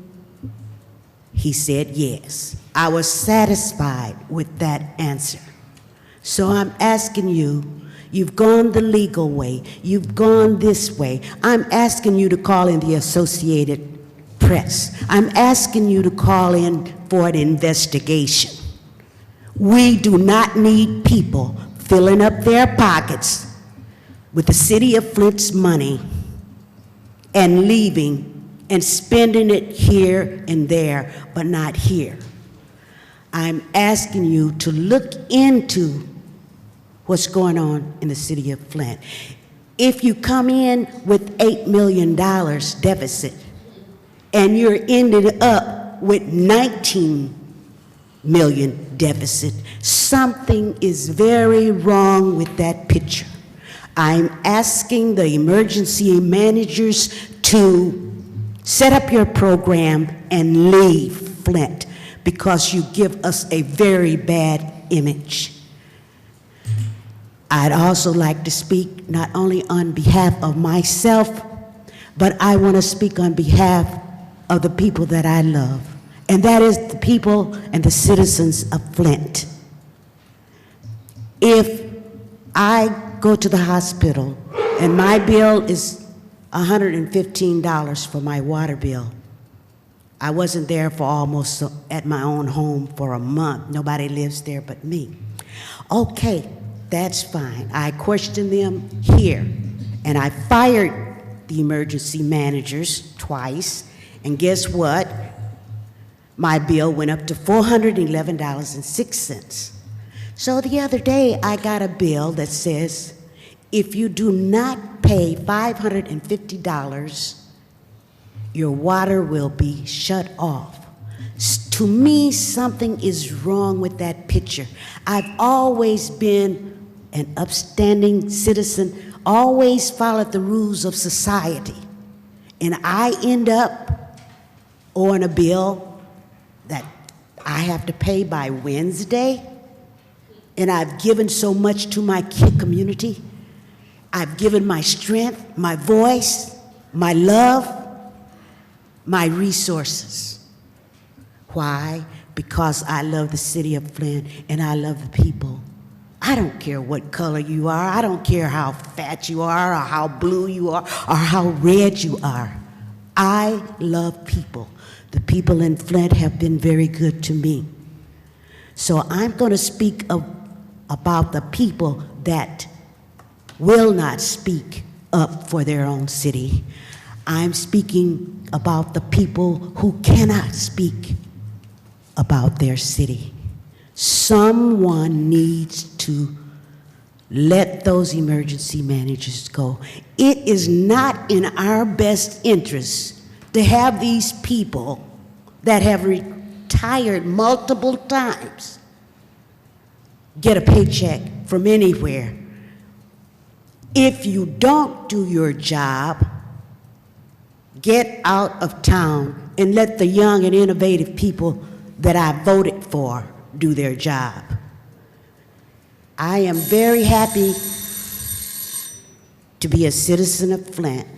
He said yes. I was satisfied with that answer. So I'm asking you, you've gone the legal way, you've gone this way. I'm asking you to call in the Associated Press. I'm asking you to call in for an investigation. We do not need people filling up their pockets with the city of Flint's money and leaving and spending it here and there, but not here. I'm asking you to look into what's going on in the city of Flint. If you come in with $8 million deficit and you're ended up with 19 million deficit, something is very wrong with that picture. I'm asking the emergency managers to set up your program and leave Flint because you give us a very bad image. I'd also like to speak not only on behalf of myself, but I want to speak on behalf of the people that I love, and that is the people and the citizens of Flint. If I go to the hospital and my bill is $115 for my water bill, I wasn't there for almost at my own home for a month. Nobody lives there but me. Okay, that's fine. I questioned them here, and I fired the emergency managers twice, and guess what? My bill went up to $411.06. So the other day, I got a bill that says, if you do not pay $550, your water will be shut off. To me, something is wrong with that picture. I've always been an upstanding citizen, always followed the rules of society. And I end up on a bill that I have to pay by Wednesday, and I've given so much to my community. I've given my strength, my voice, my love, my resources. Why? Because I love the city of Flint and I love the people. I don't care what color you are. I don't care how fat you are or how blue you are or how red you are. I love people. The people in Flint have been very good to me. So I'm going to speak about the people that will not speak up for their own city. I'm speaking about the people who cannot speak about their city. Someone needs to let those emergency managers go. It is not in our best interest to have these people that have retired multiple times get a paycheck from anywhere. If you don't do your job, get out of town and let the young and innovative people that I voted for do their job. I am very happy to be a citizen of Flint.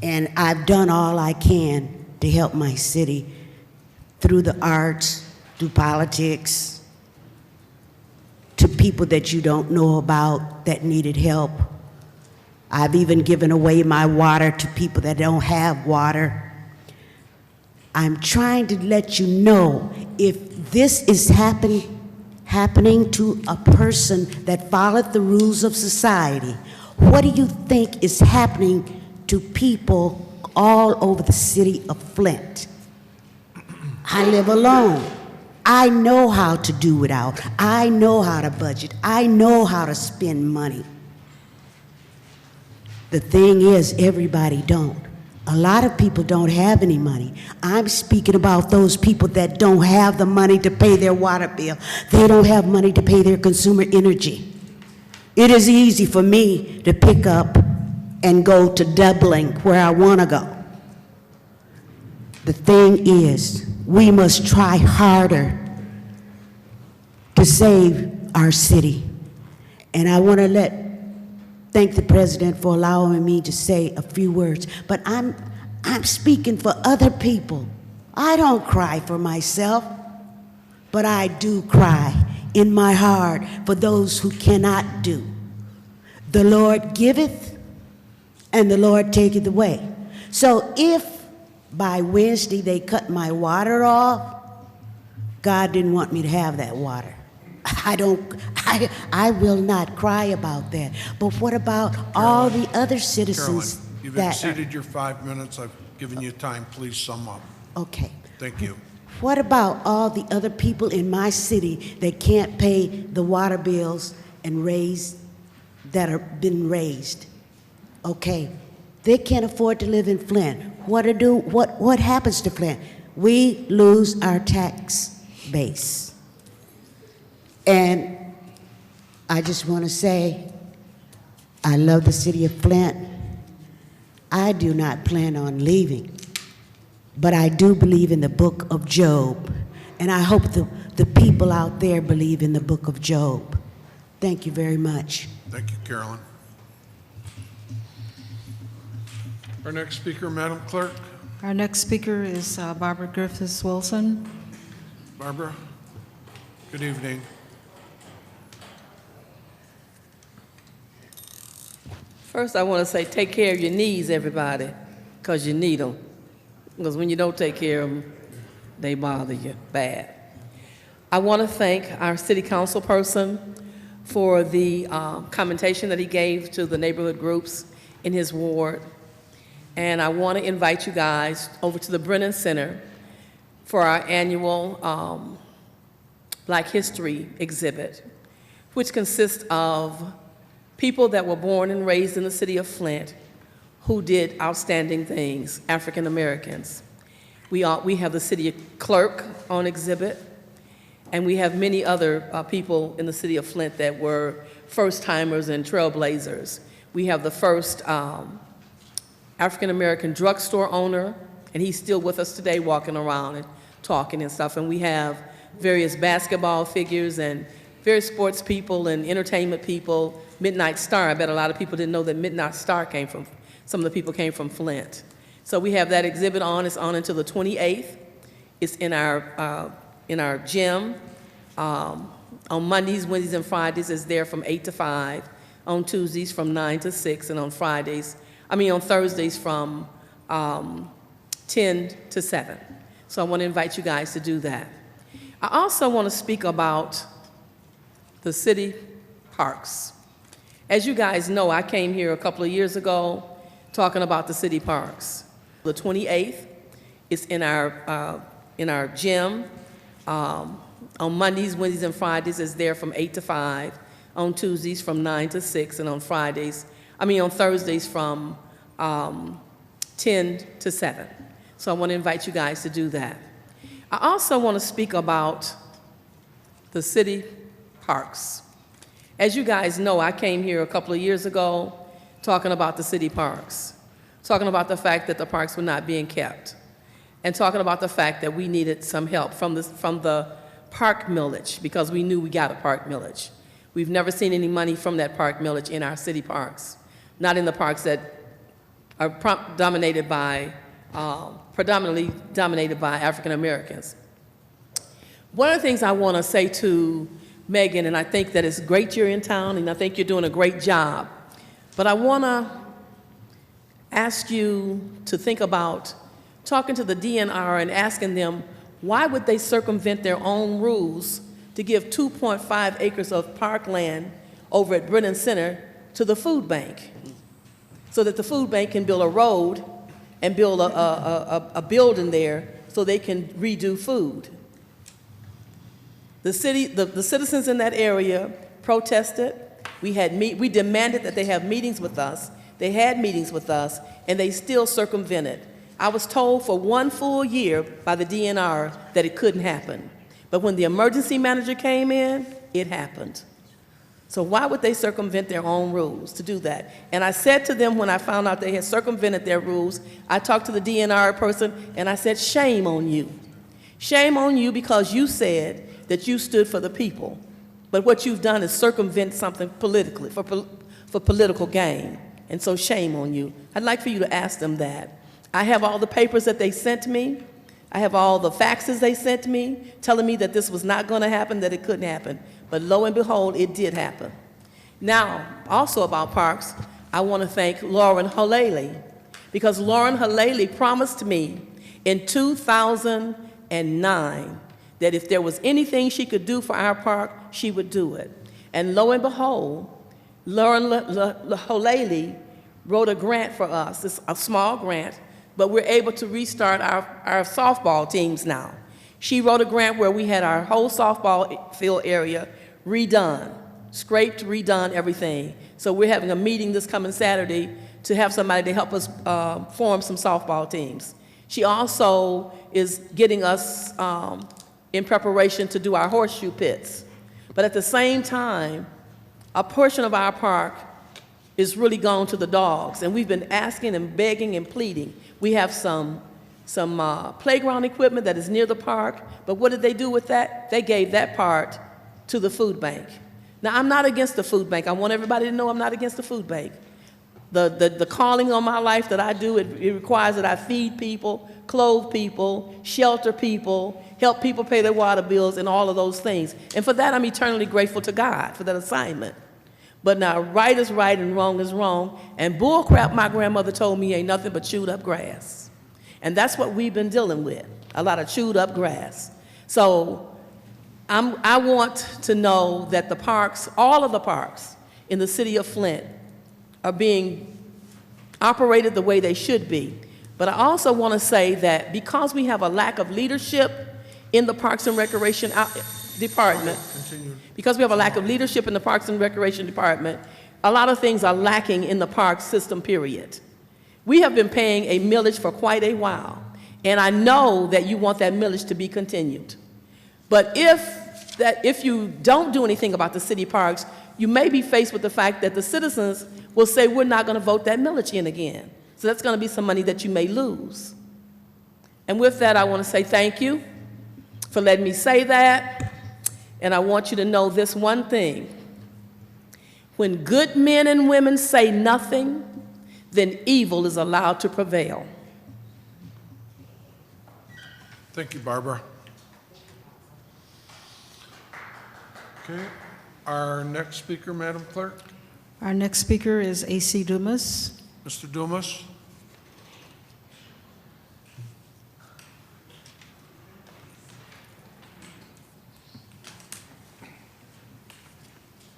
And I've done all I can to help my city through the arts, through politics, to people that you don't know about that needed help. I've even given away my water to people that don't have water. I'm trying to let you know, if this is happening to a person that followed the rules of society, what do you think is happening to people all over the city of Flint? I live alone. I know how to do without. I know how to budget. I know how to spend money. The thing is, everybody don't. A lot of people don't have any money. I'm speaking about those people that don't have the money to pay their water bill. They don't have money to pay their consumer energy. It is easy for me to pick up and go to Dublin, where I want to go. The thing is, we must try harder to save our city. And I want to thank the president for allowing me to say a few words, but I'm speaking for other people. I don't cry for myself, but I do cry in my heart for those who cannot do. The Lord giveth, and the Lord taketh away. So if by Wednesday they cut my water off, God didn't want me to have that water. I will not cry about that. But what about all the other citizens Carolyn, you've that exceeded your 5 minutes. I've given you time. Please sum up. okay. Thank you. What about all the other people in my city that can't pay the water bills and that have been raised? Okay, they can't afford to live in Flint. What happens to Flint? We lose our tax base. And I just want to say, I love the city of Flint. I do not plan on leaving, but I do believe in the book of Job, and I hope the people out there believe in the book of Job. Thank you very much. Thank you, Carolyn. Our next speaker, Madam Clerk. Our next speaker is Barbara Griffiths Wilson. Barbara, good evening. First, I want to say take care of your knees, everybody, because you need them. Because when you don't take care of them, they bother you bad. I want to thank our city council person for the commentation that he gave to the neighborhood groups in his ward. And I want to invite you guys over to the Brennan Center for our annual Black History exhibit, which consists of people that were born and raised in the city of Flint who did outstanding things, African Americans. We have the city clerk on exhibit, and we have many other people in the city of Flint that were first-timers and trailblazers. We have the first African American drugstore owner, and he's still with us today walking around and talking and stuff. And we have various basketball figures and various sports people and entertainment people. Midnight Star, I bet a lot of people didn't know that Midnight Star some of the people came from Flint. So we have that exhibit on. It's on until the 28th. It's in our gym. On Mondays, Wednesdays, and Fridays, it's there from 8 to 5. On Tuesdays from 9 to 6, and on Thursdays from 10 to 7. So I want to invite you guys to do that. I also want to speak about the city parks. As you guys know, I came here a couple of years ago talking about the city parks. The 28th, it's in our gym. On Mondays, Wednesdays, and Fridays, it's there from 8 to 5. On Tuesdays from 9 to 6, and on Thursdays from 10 to 7. So I want to invite you guys to do that. I also want to speak about the city parks. As you guys know, I came here a couple of years ago talking about the city parks, talking about the fact that the parks were not being kept, and talking about the fact that we needed some help from the park millage because we knew we got a park millage. We've never seen any money from that park millage in our city parks, not in the parks that are predominantly dominated by African Americans. One of the things I want to say to Megan, and I think that it's great you're in town, and I think you're doing a great job, but I want to ask you to think about talking to the DNR and asking them why would they circumvent their own rules to give 2.5 acres of parkland over at Brennan Center to the food bank, so that the food bank can build a road and build a building there so they can redo food. The citizens in that area protested. We demanded that they have meetings with us. They had meetings with us, and they still circumvented. I was told for 1 full year by the DNR that it couldn't happen. But when the emergency manager came in, it happened. So why would they circumvent their own rules to do that? And I said to them when I found out they had circumvented their rules, I talked to the DNR person, and I said, shame on you. Shame on you, because you said that you stood for the people. But what you've done is circumvent something politically, for political gain. And so shame on you. I'd like for you to ask them that. I have all the papers that they sent me. I have all the faxes they sent me telling me that this was not going to happen, that it couldn't happen. But lo and behold, it did happen. Now, also about parks, I want to thank Lauren Halali, because Lauren Halali promised me in 2009 that if there was anything she could do for our park, she would do it. And lo and behold, Lauren Halali wrote a grant for us. It's a small grant, but we're able to restart our softball teams now. She wrote a grant where we had our whole softball field area redone, scraped, redone, everything. So we're having a meeting this coming Saturday to have somebody to help us form some softball teams. She also is getting us in preparation to do our horseshoe pits. But at the same time, a portion of our park is really gone to the dogs, and we've been asking and begging and pleading. We have some playground equipment that is near the park, but what did they do with that? They gave that part to the food bank. Now, I'm not against the food bank. I want everybody to know I'm not against the food bank. The calling on my life that I do, it requires that I feed people, clothe people, shelter people, help people pay their water bills, and all of those things. And for that, I'm eternally grateful to God for that assignment. But now, right is right and wrong is wrong, and bull crap, my grandmother told me, ain't nothing but chewed up grass. And that's what we've been dealing with, a lot of chewed up grass. So I want to know that the parks, all of the parks in the city of Flint, are being operated the way they should be. But I also want to say that because we have a lack of leadership in the Parks and Recreation Department, because we have a lack of leadership in the Parks and Recreation Department, a lot of things are lacking in the park system, period. We have been paying a millage for quite a while, and I know that you want that millage to be continued. But if you don't do anything about the city parks, you may be faced with the fact that the citizens will say, we're not going to vote that millage in again. So that's going to be some money that you may lose. And with that, I want to say thank you for letting me say that. And I want you to know this one thing. When good men and women say nothing, then evil is allowed to prevail. Thank you, Barbara. Okay, our next speaker, Madam Clerk. Our next speaker is A.C. Dumas. Mr. Dumas.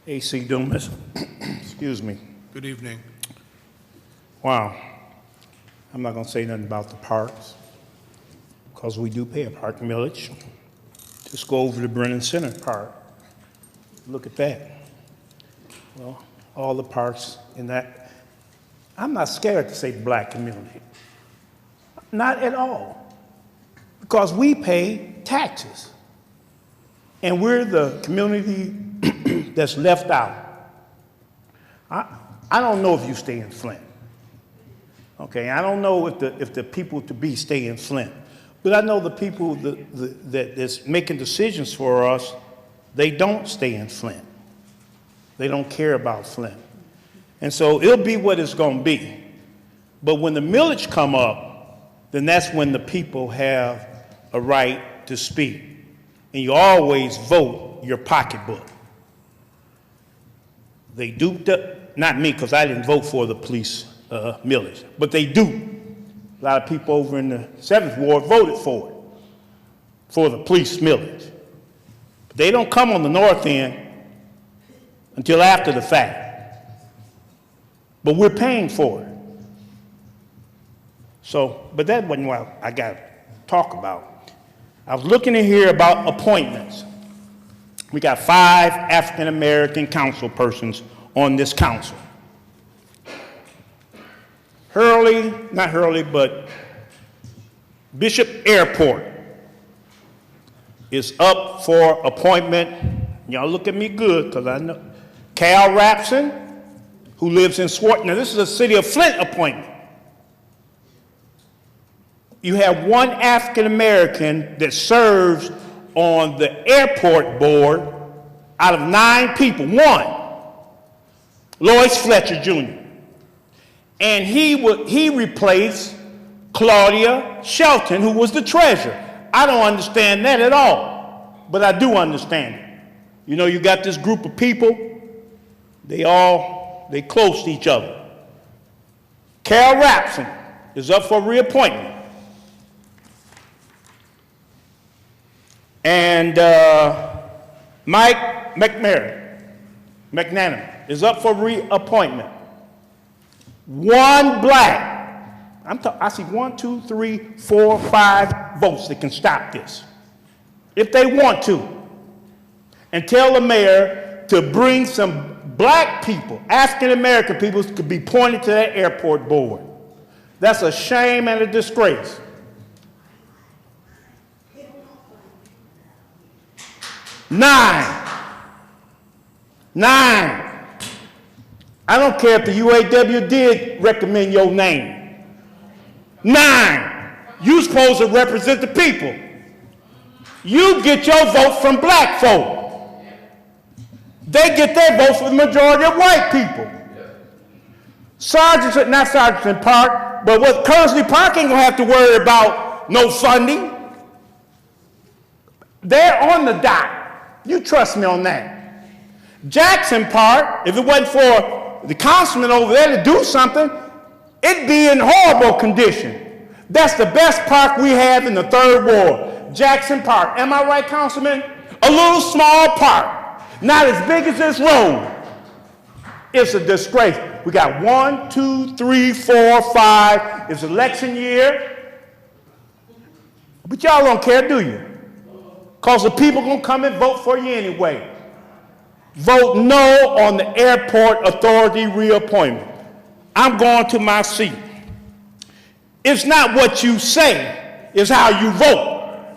A.C. Dumas. Excuse me. Good evening. Wow. I'm not going to say nothing about the parks because we do pay a park millage. Just go over to Brennan Center Park. Look at that. Well, all the parks in that. I'm not scared to say the black community. Not at all. Because we pay taxes. And we're the community that's left out. I don't know if you stay in Flint. Okay, I don't know if the people to be stay in Flint. But I know the people that's making decisions for us, they don't stay in Flint. They don't care about Flint. And so it'll be what it's going to be. But when the millage come up, then that's when the people have a right to speak. And you always vote your pocketbook. They duped up, not me, because I didn't vote for the police millage, but they do. A lot of people over in the 7th Ward voted for it, for the police millage. But they don't come on the north end until after the fact. But we're paying for it. So, but that wasn't what I got to talk about. I was looking in here about appointments. We got 5 African-American council persons on this council. Not Hurley, but Bishop Airport is up for appointment. Y'all look at me good, because I know. Cal Rapson, who lives in Swart. Now, this is a City of Flint appointment. You have one African-American that serves on the airport board out of 9 people. 1, Lois Fletcher Jr. And he replaced Claudia Shelton, who was the treasurer. I don't understand that at all, but I do understand it. You know, you got this group of people, they close to each other. Carol Rapson is up for reappointment. And Mike McNamara is up for reappointment. 1 black. I see 1, 2, 3, 4, 5 votes that can stop this, if they want to. And tell the mayor to bring some black people, African-American people, to be appointed to that airport board. That's a shame and a disgrace. 9. I don't care if the UAW did recommend your name. 9. You're supposed to represent the people. You get your vote from black folk. They get their vote from the majority of white people. Not Sergeant Park, but what Cursley Park ain't gonna have to worry about no funding. They're on the dot. You trust me on that. Jackson Park, if it wasn't for the councilman over there to do something, it'd be in horrible condition. That's the best park we have in the 3rd Ward, Jackson Park. Am I right, Councilman? A little small park, not as big as this road. It's a disgrace. We got 1, 2, 3, 4, 5. It's election year. But y'all don't care, do you? Because the people gonna come and vote for you anyway. Vote no on the airport authority reappointment. I'm going to my seat. It's not what you say, it's how you vote.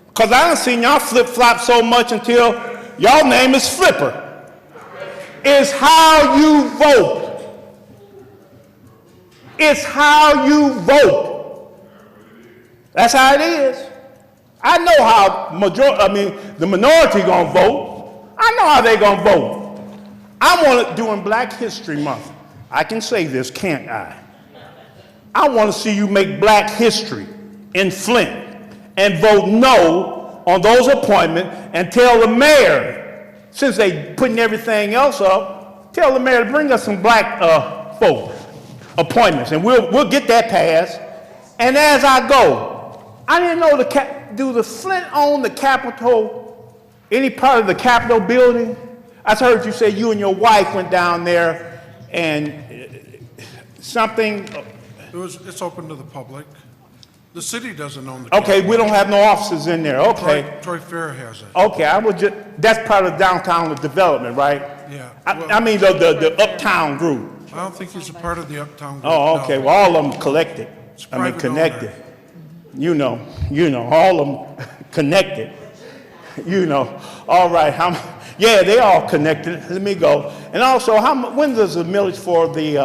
Because I done seen y'all flip-flop so much until y'all name is Flipper. It's how you vote. It's how you vote. That's how it is. I know how the minority gonna vote. I know how they gonna vote. I want it during Black History Month. I can say this, can't I? I want to see you make black history in Flint and vote no on those appointments and tell the mayor, since they putting everything else up, tell the mayor to bring us some black folk appointments, and we'll get that passed. And as I go, I didn't know do the Flint own the Capitol, any part of the Capitol building? I heard you say you and your wife went down there and something. It's open to the public. The city doesn't own the Capitol. Okay, we don't have no offices in there. Okay. Troy Fair has it. Okay, that's part of downtown development, right? Yeah. I mean the uptown group. I don't think he's a part of the uptown group. Oh, okay. No. Well, all of them collected. Connected. Owner. You know, all of them connected. All right. Yeah, they all connected. Let me go. And also, when does the millage for the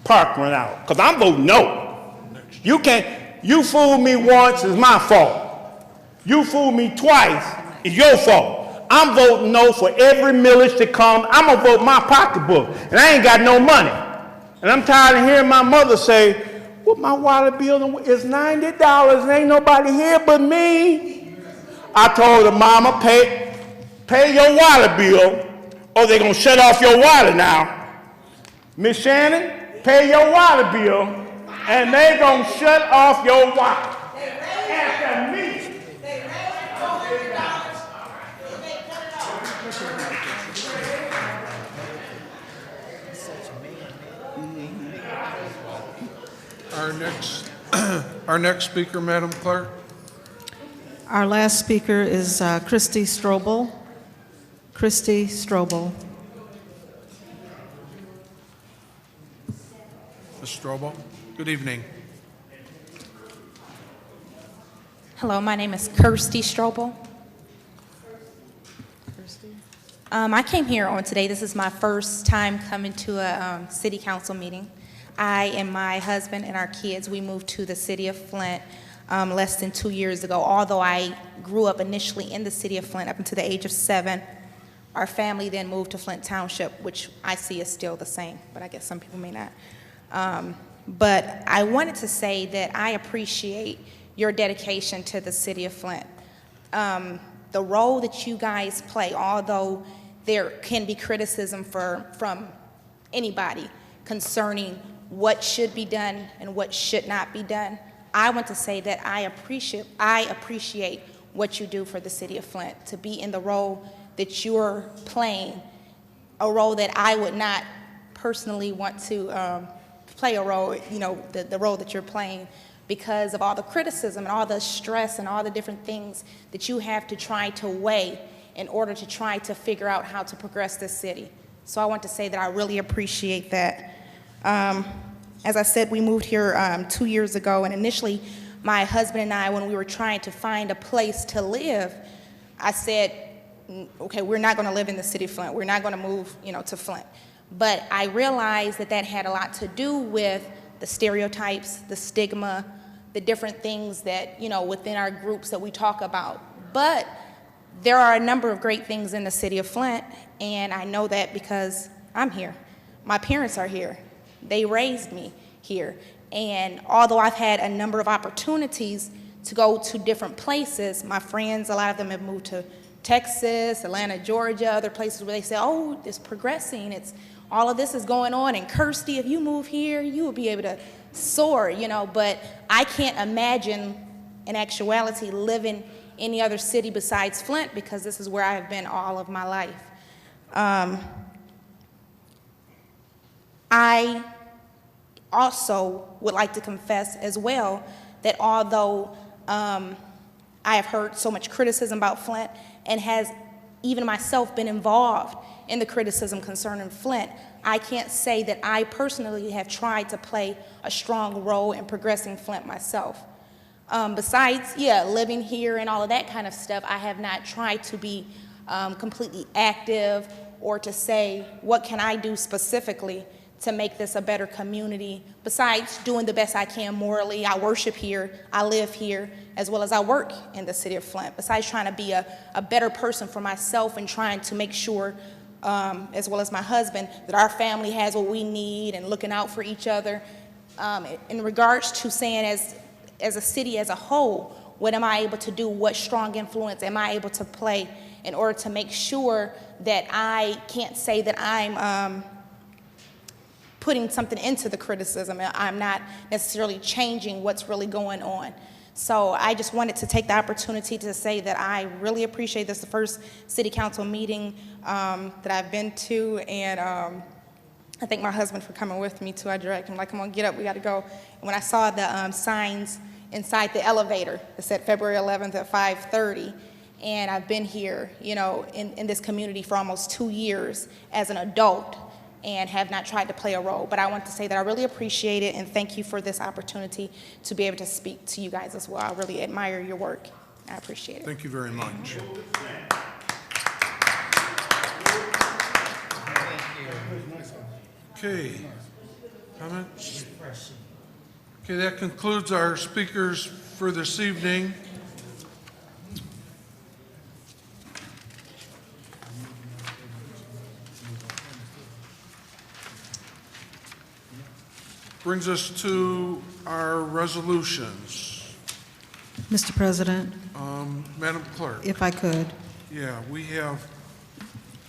park run out? Because I'm voting no. You can't. You fooled me once, it's my fault. You fooled me twice, it's your fault. I'm voting no for every millage that comes. I'm gonna vote my pocketbook, and I ain't got no money. And I'm tired of hearing my mother say, well, my water bill is $90 and ain't nobody here but me. I told her, Mama, pay your water bill or they're gonna shut off your water now. Miss Shannon, pay your water bill and they're gonna shut off your water. After me. Our next speaker, Madam Clerk. Our last speaker is Christy Strobel. Christy Strobel. Ms. Strobel, good evening. Hello, my name is Kirsty Strobel. I came here on today. This is my first time coming to a city council meeting. I and my husband and our kids, we moved to the city of Flint less than 2 years ago. Although I grew up initially in the city of Flint up until the age of 7, our family then moved to Flint Township, which I see is still the same, but I guess some people may not. But I wanted to say that I appreciate your dedication to the city of Flint. The role that you guys play, although there can be criticism from anybody concerning what should be done and what should not be done, I want to say that I appreciate what you do for the city of Flint, to be in the role that you're playing, a role that I would not personally want to play a role, you know, the role that you're playing, because of all the criticism and all the stress and all the different things that you have to try to weigh in order to try to figure out how to progress this city. So I want to say that I really appreciate that. As I said, we moved here 2 years ago, and initially my husband and I, when we were trying to find a place to live, I said, okay, we're not going to live in the city of Flint. We're not going to move, you know, to Flint. But I realized that that had a lot to do with the stereotypes, the stigma, the different things that, you know, within our groups that we talk about. But there are a number of great things in the city of Flint, and I know that because I'm here. My parents are here. They raised me here. And although I've had a number of opportunities to go to different places, my friends, a lot of them have moved to Texas, Atlanta, Georgia, other places where they say, oh, it's progressing, all of this is going on, and Kirsty, if you move here, you will be able to soar, you know, but I can't imagine in actuality living any other city besides Flint, because this is where I have been all of my life. I also would like to confess as well that although I have heard so much criticism about Flint and has even myself been involved in the criticism concerning Flint, I can't say that I personally have tried to play a strong role in progressing Flint myself. Besides, living here and all of that kind of stuff, I have not tried to be completely active or to say, what can I do specifically to make this a better community, besides doing the best I can morally. I worship here, I live here, as well as I work in the city of Flint, besides trying to be a better person for myself and trying to make sure, as well as my husband, that our family has what we need and looking out for each other. In regards to saying as a city as a whole, what am I able to do, what strong influence am I able to play in order to make sure that I can't say that I'm putting something into the criticism. I'm not necessarily changing what's really going on. So I just wanted to take the opportunity to say that I really appreciate this, the first city council meeting that I've been to, and I thank my husband for coming with me too. I direct him, like, come on, get up, we gotta go. And when I saw the signs inside the elevator that said February 11th at 5:30, and I've been here, you know, in this community for almost 2 years as an adult, and have not tried to play a role. But I want to say that I really appreciate it, and thank you for this opportunity to be able to speak to you guys as well. I really admire your work. I appreciate it. Thank you very much. Okay. Comments? Okay, that concludes our speakers for this evening. Brings us to our resolutions. Mr. President, Madam Clerk. if I could. Yeah, we have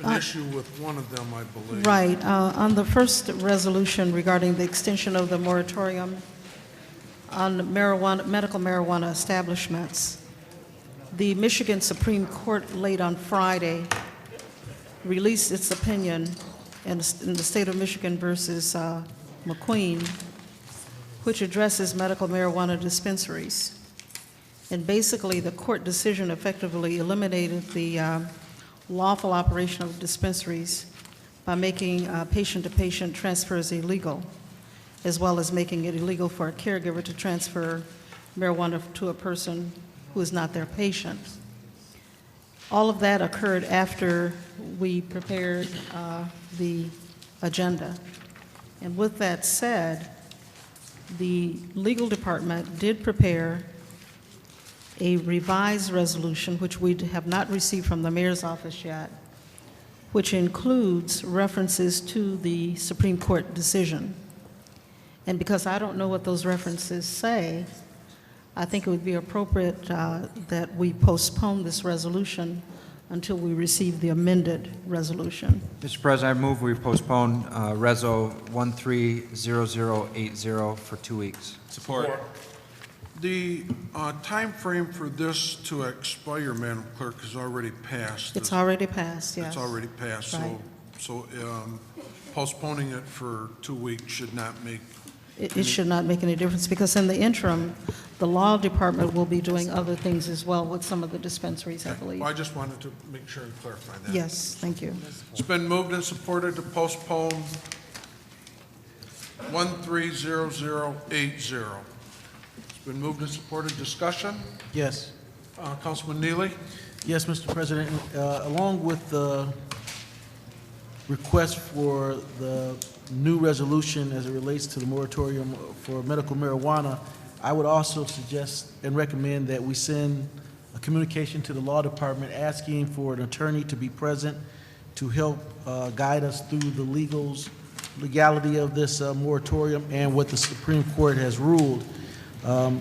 an issue with one of them, I believe. Right. On the first resolution regarding the extension of the moratorium on marijuana, medical marijuana establishments, the Michigan Supreme Court late on Friday released its opinion in the state of Michigan versus McQueen, which addresses medical marijuana dispensaries. And basically, the court decision effectively eliminated the lawful operation of dispensaries by making patient-to-patient transfers illegal, as well as making it illegal for a caregiver to transfer marijuana to a person who is not their patient. All of that occurred after we prepared the agenda. And with that said, the legal department did prepare a revised resolution, which we have not received from the mayor's office yet, which includes references to the Supreme Court decision. And because I don't know what those references say, I think it would be appropriate that we postpone this resolution until we receive the amended resolution. Mr. President, I move we postpone Reso 130080 for 2 weeks. Support. The time frame for this to expire, Madam Clerk, is already passed. It's already passed, yes. It's already passed, Right. so postponing it for 2 weeks should not make. It should not make any difference, because in the interim, the law department will be doing other things as well with some of the dispensaries, I believe. Well, I just wanted to make sure and clarify that. Yes, thank you. It's been moved and supported to postpone 130080. It's been moved and supported. Discussion? Yes. Councilman Neely? Yes, Mr. President. Along with the request for the new resolution as it relates to the moratorium for medical marijuana, I would also suggest and recommend that we send a communication to the law department asking for an attorney to be present to help guide us through the legality of this moratorium and what the Supreme Court has ruled.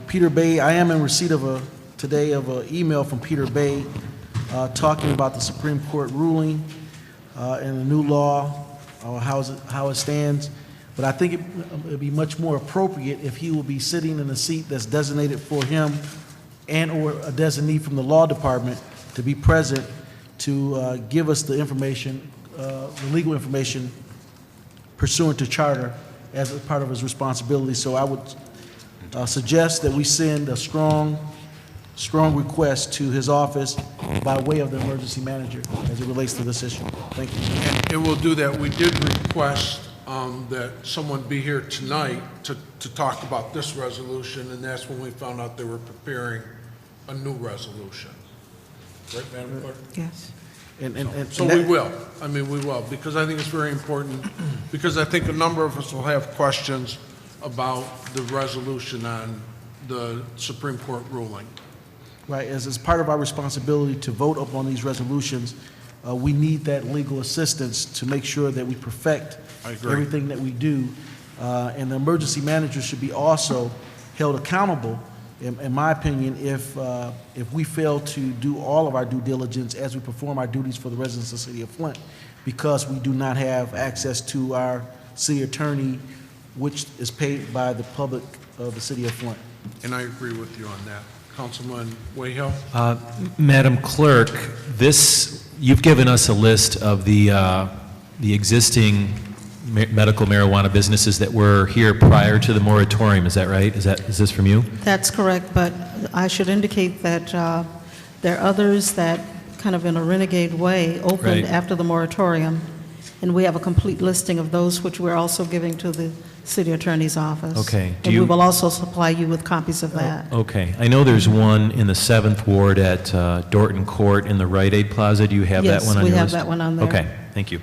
Peter Bay, I am in receipt of today of an email from Peter Bay talking about the Supreme Court ruling and the new law, how it stands. But I think it would be much more appropriate if he will be sitting in a seat that's designated for him and or a designee from the law department to be present to give us the information, the legal information pursuant to charter as a part of his responsibility. So I would suggest that we send a strong request to his office by way of the emergency manager as it relates to this issue. Thank you. And we'll do that. We did request that someone be here tonight to talk about this resolution, and that's when we found out they were preparing a new resolution. Right, Madam Clerk? Yes. So we will. I mean, we will, because I think it's very important, because I think a number of us will have questions about the resolution on the Supreme Court ruling. Right, as part of our responsibility to vote upon these resolutions, we need that legal assistance to make sure that we perfect everything that we do. And the emergency manager should be also held accountable, in my opinion, if we fail to do all of our due diligence as we perform our duties for the residents of the city of Flint, because we do not have access to our city attorney, which is paid by the public of the city of Flint. And I agree with you on that. Councilman Wayhill? Madam Clerk, you've given us a list of the existing medical marijuana businesses that were here prior to the moratorium. Is that right? Is this from you? That's correct, but I should indicate that there are others that kind of in a renegade way opened after the moratorium, and we have a complete listing of those which we're also giving to the city attorney's office. Okay. And we will also supply you with copies of that. Okay. I know there's one in the 7th Ward at Dorton Court in the Rite Aid Plaza. Do you have that one on your list? Yes, we have that one on there. Okay. Thank you.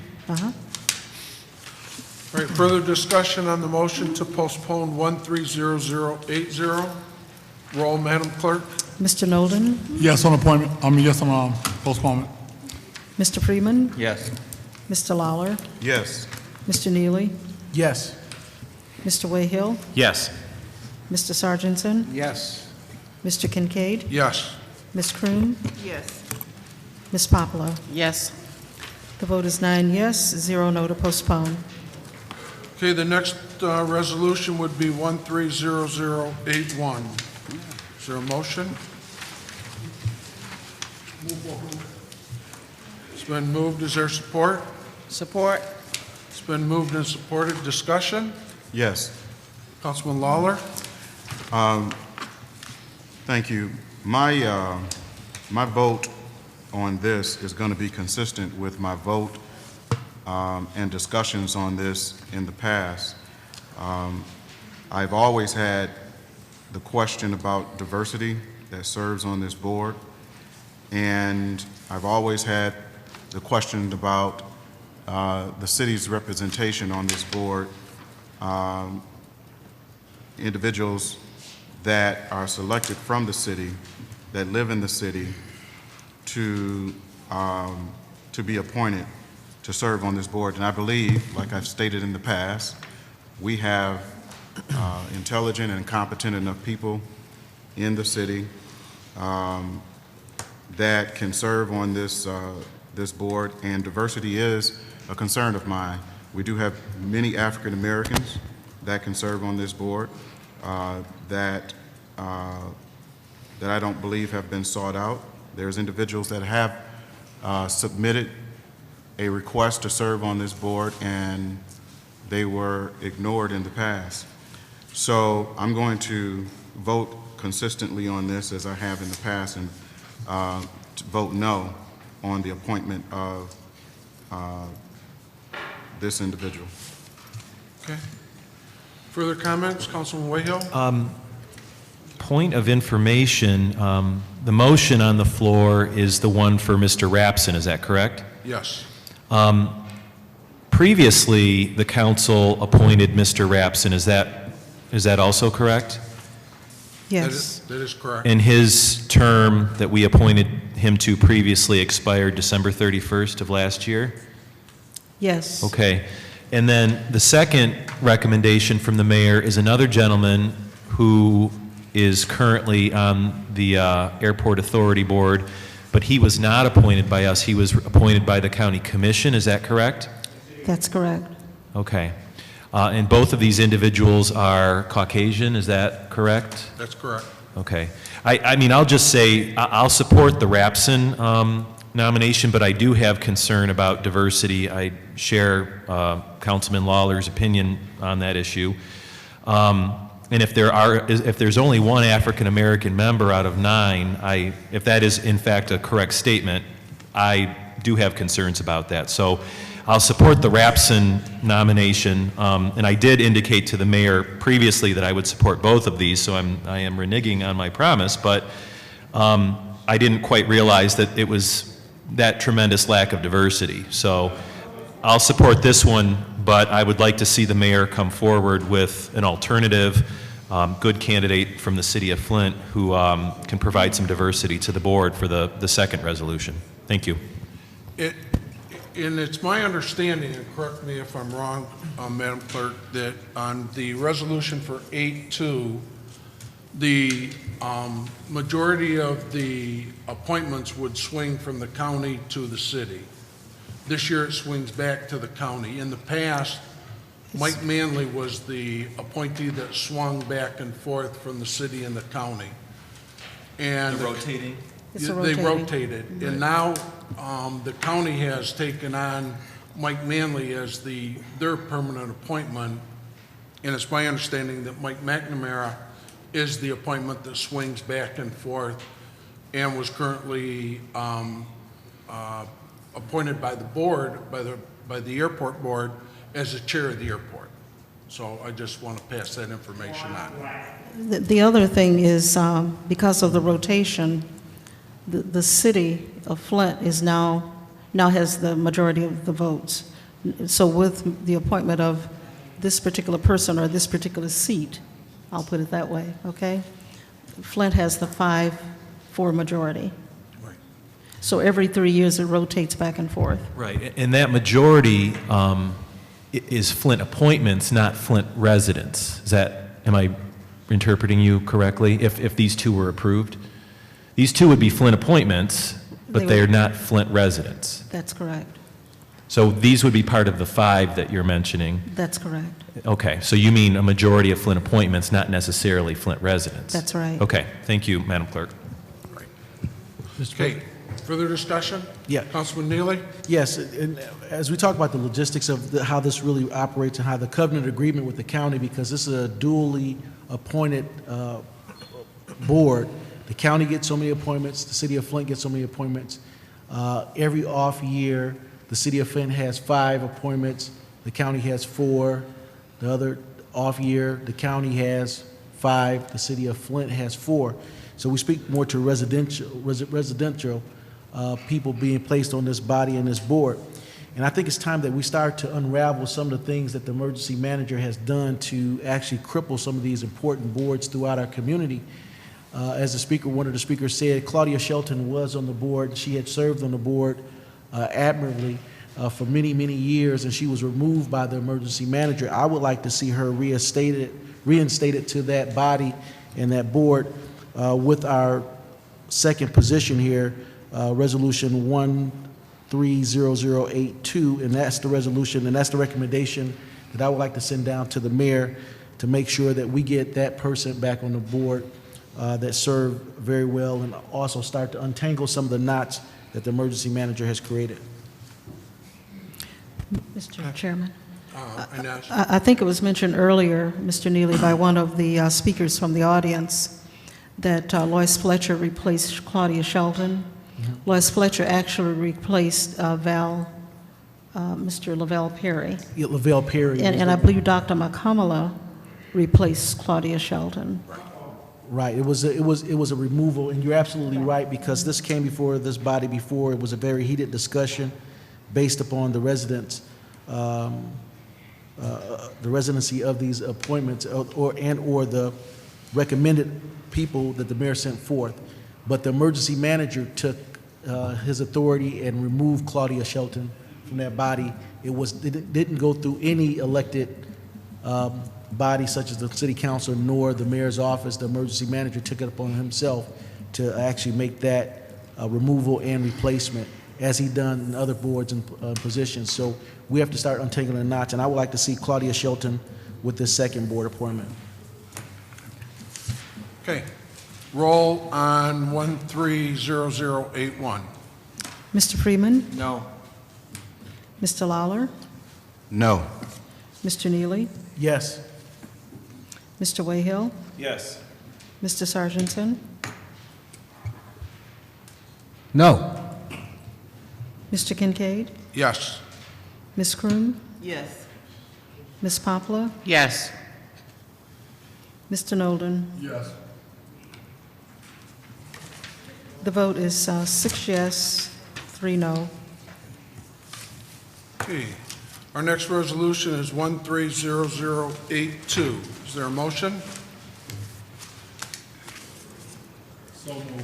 All right, further discussion on the motion to postpone 130080. Roll, Madam Clerk. Mr. Nolden, Yes on appointment, yes on postponement. Mr. Freeman, Yes. Mr. Lawler, Yes. Mr. Neely, Yes. Mr. Wayhill, Yes. Mr. Sargentson, Yes. Mr. Kincaid, Yes. Ms. Croom, Yes. Ms. Poplar. Yes. The vote is 9 yes, 0 no to postpone. Okay, the next resolution would be 130081. Is there a motion? It's been moved. Is there support? Support. It's been moved and supported. Discussion? Yes. Councilman Lawler? Thank you. My vote on this is going to be consistent with my vote and discussions on this in the past. I've always had the question about diversity that serves on this board, and I've always had the question about the city's representation on this board, individuals that are selected from the city, that live in the city, to be appointed to serve on this board. And I believe, like I've stated in the past, we have intelligent and competent enough people in the city that can serve on this board, and diversity is a concern of mine. We do have many African Americans that can serve on this board that I don't believe have been sought out. There's individuals that have submitted a request to serve on this board, and they were ignored in the past. So I'm going to vote consistently on this as I have in the past, and to vote no on the appointment of this individual. Okay. Further comments? Councilman Wayhill? Point of information, the motion on the floor is the one for Mr. Rapson, is that correct? Yes. Previously, the council appointed Mr. Rapson, is that also correct? Yes. That is correct. And his term that we appointed him to previously expired December 31st of last year? Yes. Okay. And then the second recommendation from the mayor is another gentleman who is currently on the Airport Authority Board, but he was not appointed by us. He was appointed by the county commission. Is that correct? That's correct. Okay. And both of these individuals are Caucasian. Is that correct? That's correct. Okay. I mean, I'll just say I'll support the Rapson nomination, but I do have concern about diversity. I share Councilman Lawler's opinion on that issue. And if there's only one African American member out of 9, if that is in fact a correct statement, I do have concerns about that. So I'll support the Rapson nomination, and I did indicate to the mayor previously that I would support both of these, so I am reneging on my promise, but I didn't quite realize that it was that tremendous lack of diversity. So I'll support this one, but I would like to see the mayor come forward with an alternative, good candidate from the city of Flint who can provide some diversity to the board for the second resolution. Thank you. And it's my understanding, and correct me if I'm wrong, Madam Clerk, that on the resolution for 8-2, the majority of the appointments would swing from the county to the city. This year it swings back to the county. In the past, Mike Manley was the appointee that swung back and forth from the city and the county. And rotating? They rotated. And now the county has taken on Mike Manley as their permanent appointment. And it's my understanding that Mike McNamara is the appointment that swings back and forth and was currently appointed by the board, by the airport board, as the chair of the airport. So I just want to pass that information on. The other thing is, because of the rotation, the city of Flint is now has the majority of the votes. So with the appointment of this particular person or this particular seat. I'll put it that way, okay? Flint has the 5-4 majority. So every 3 years, it rotates back and forth. Right, and that majority is Flint appointments, not Flint residents. Is that, am I interpreting you correctly, if these two were approved? These two would be Flint appointments, but they are not Flint residents. That's correct. So these would be part of the 5 that you're mentioning? That's correct. Okay, so you mean a majority of Flint appointments, not necessarily Flint residents? That's right. Okay, thank you, Madam Clerk. Okay, further discussion? Yeah. Councilman Neely? Yes, and as we talk about the logistics of how this really operates and how the covenant agreement with the county, because this is a duly appointed board, the county gets so many appointments, the city of Flint gets so many appointments. Every off year, the city of Flint has 5 appointments, the county has 4. The other off year, the county has 5, the city of Flint has 4. So we speak more to residential people being placed on this body and this board. And I think it's time that we start to unravel some of the things that the emergency manager has done to actually cripple some of these important boards throughout our community. As the speaker, one of the speakers said, Claudia Shelton was on the board. She had served on the board admirably for many, many years, and she was removed by the emergency manager. I would like to see her reinstated to that body and that board with our second position here, Resolution 130082, and that's the resolution, and that's the recommendation that I would like to send down to the mayor to make sure that we get that person back on the board that served very well, and also start to untangle some of the knots that the emergency manager has created. Mr. Chairman, I think it was mentioned earlier, Mr. Neely, by one of the speakers from the audience that Lois Fletcher replaced Claudia Shelton. Lois Fletcher actually replaced Mr. Lavelle Perry. Yeah, Lavelle Perry. And I believe Dr. McCamala replaced Claudia Shelton. Right. It was a removal, and you're absolutely right, because this came before this body before. It was a very heated discussion based upon the residents, the residency of these appointments, or the recommended people that the mayor sent forth. But the emergency manager took his authority and removed Claudia Shelton from that body. It didn't go through any elected body such as the city council nor the mayor's office. The emergency manager took it upon himself to actually make that removal and replacement, as he done in other boards and positions. So we have to start untangling the knots, and I would like to see Claudia Shelton with this second board appointment. Okay. Roll on 130081. Mr. Freeman? No. Mr. Lawler? No. Mr. Neely? Yes. Mr. Wayhill? Yes. Mr. Sargentson? No. Mr. Kincaid? Yes. Ms. Kroon? Yes. Ms. Poplar? Yes. Mr. Nolden? Yes. The vote is 6 yes, 3 no. Okay. Our next resolution is 130082. Is there a motion? So moved.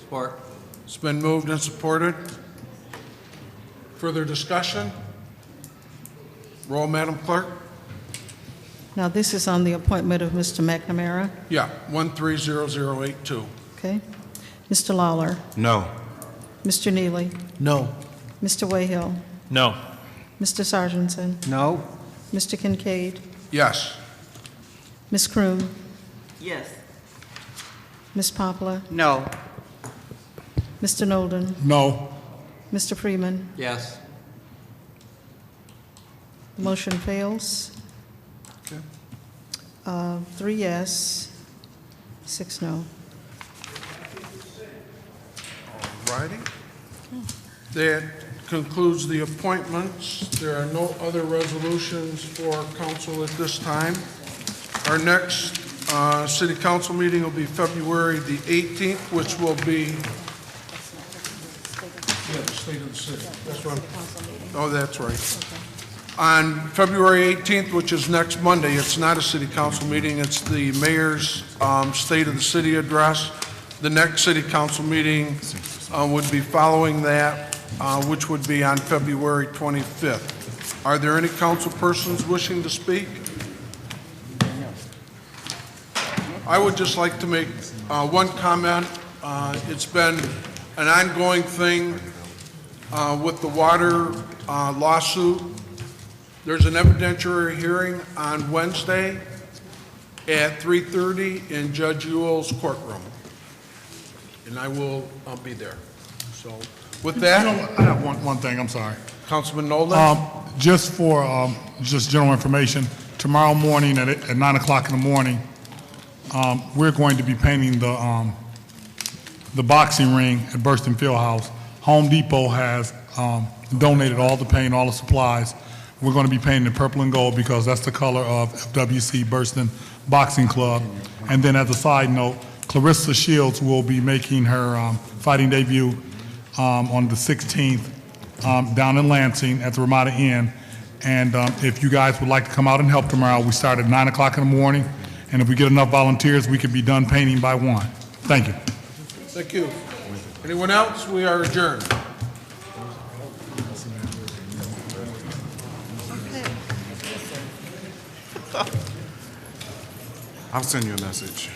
Support. It's been moved and supported. Further discussion? Roll, Madam Clerk. Now, this is on the appointment of Mr. McNamara, Yeah, 130082. okay? Mr. Lawler? No. Mr. Neely? No. Mr. Wayhill? No. Mr. Sargentson? No. Mr. Kincaid? Yes. Ms. Kroon? Yes. Ms. Poplar? No. Mr. Nolden? No. Mr. Freeman? Yes. The motion fails. Okay. 3 yes, 6 no. All righty. That concludes the appointments. There are no other resolutions for council at this time. Our next city council meeting will be February the 18th, which will be the state of the city. That's right. Oh, that's right. On February 18th, which is next Monday, it's not a city council meeting, it's the mayor's State of the City address. The next city council meeting would be following that, which would be on February 25th. Are there any council persons wishing to speak? I would just like to make one comment. It's been an ongoing thing with the water lawsuit. There's an evidentiary hearing on Wednesday at 3:30 in Judge Ewell's courtroom, and I will be there. So with that, You know what? I have one thing, I'm sorry. Councilman Nolan? Just for just general information, tomorrow morning at 9 o'clock in the morning, we're going to be painting the boxing ring at Burston Fieldhouse. Home Depot has donated all the paint, all the supplies. We're going to be painting it purple and gold because that's the color of FWC Burston Boxing Club. And then as a side note, Clarissa Shields will be making her fighting debut on the 16th down in Lansing at the Ramada Inn. And if you guys would like to come out and help tomorrow, we start at 9 o'clock in the morning. And if we get enough volunteers, we could be done painting by 1. Thank you. Thank you. Anyone else? We are adjourned. I'll send you a message.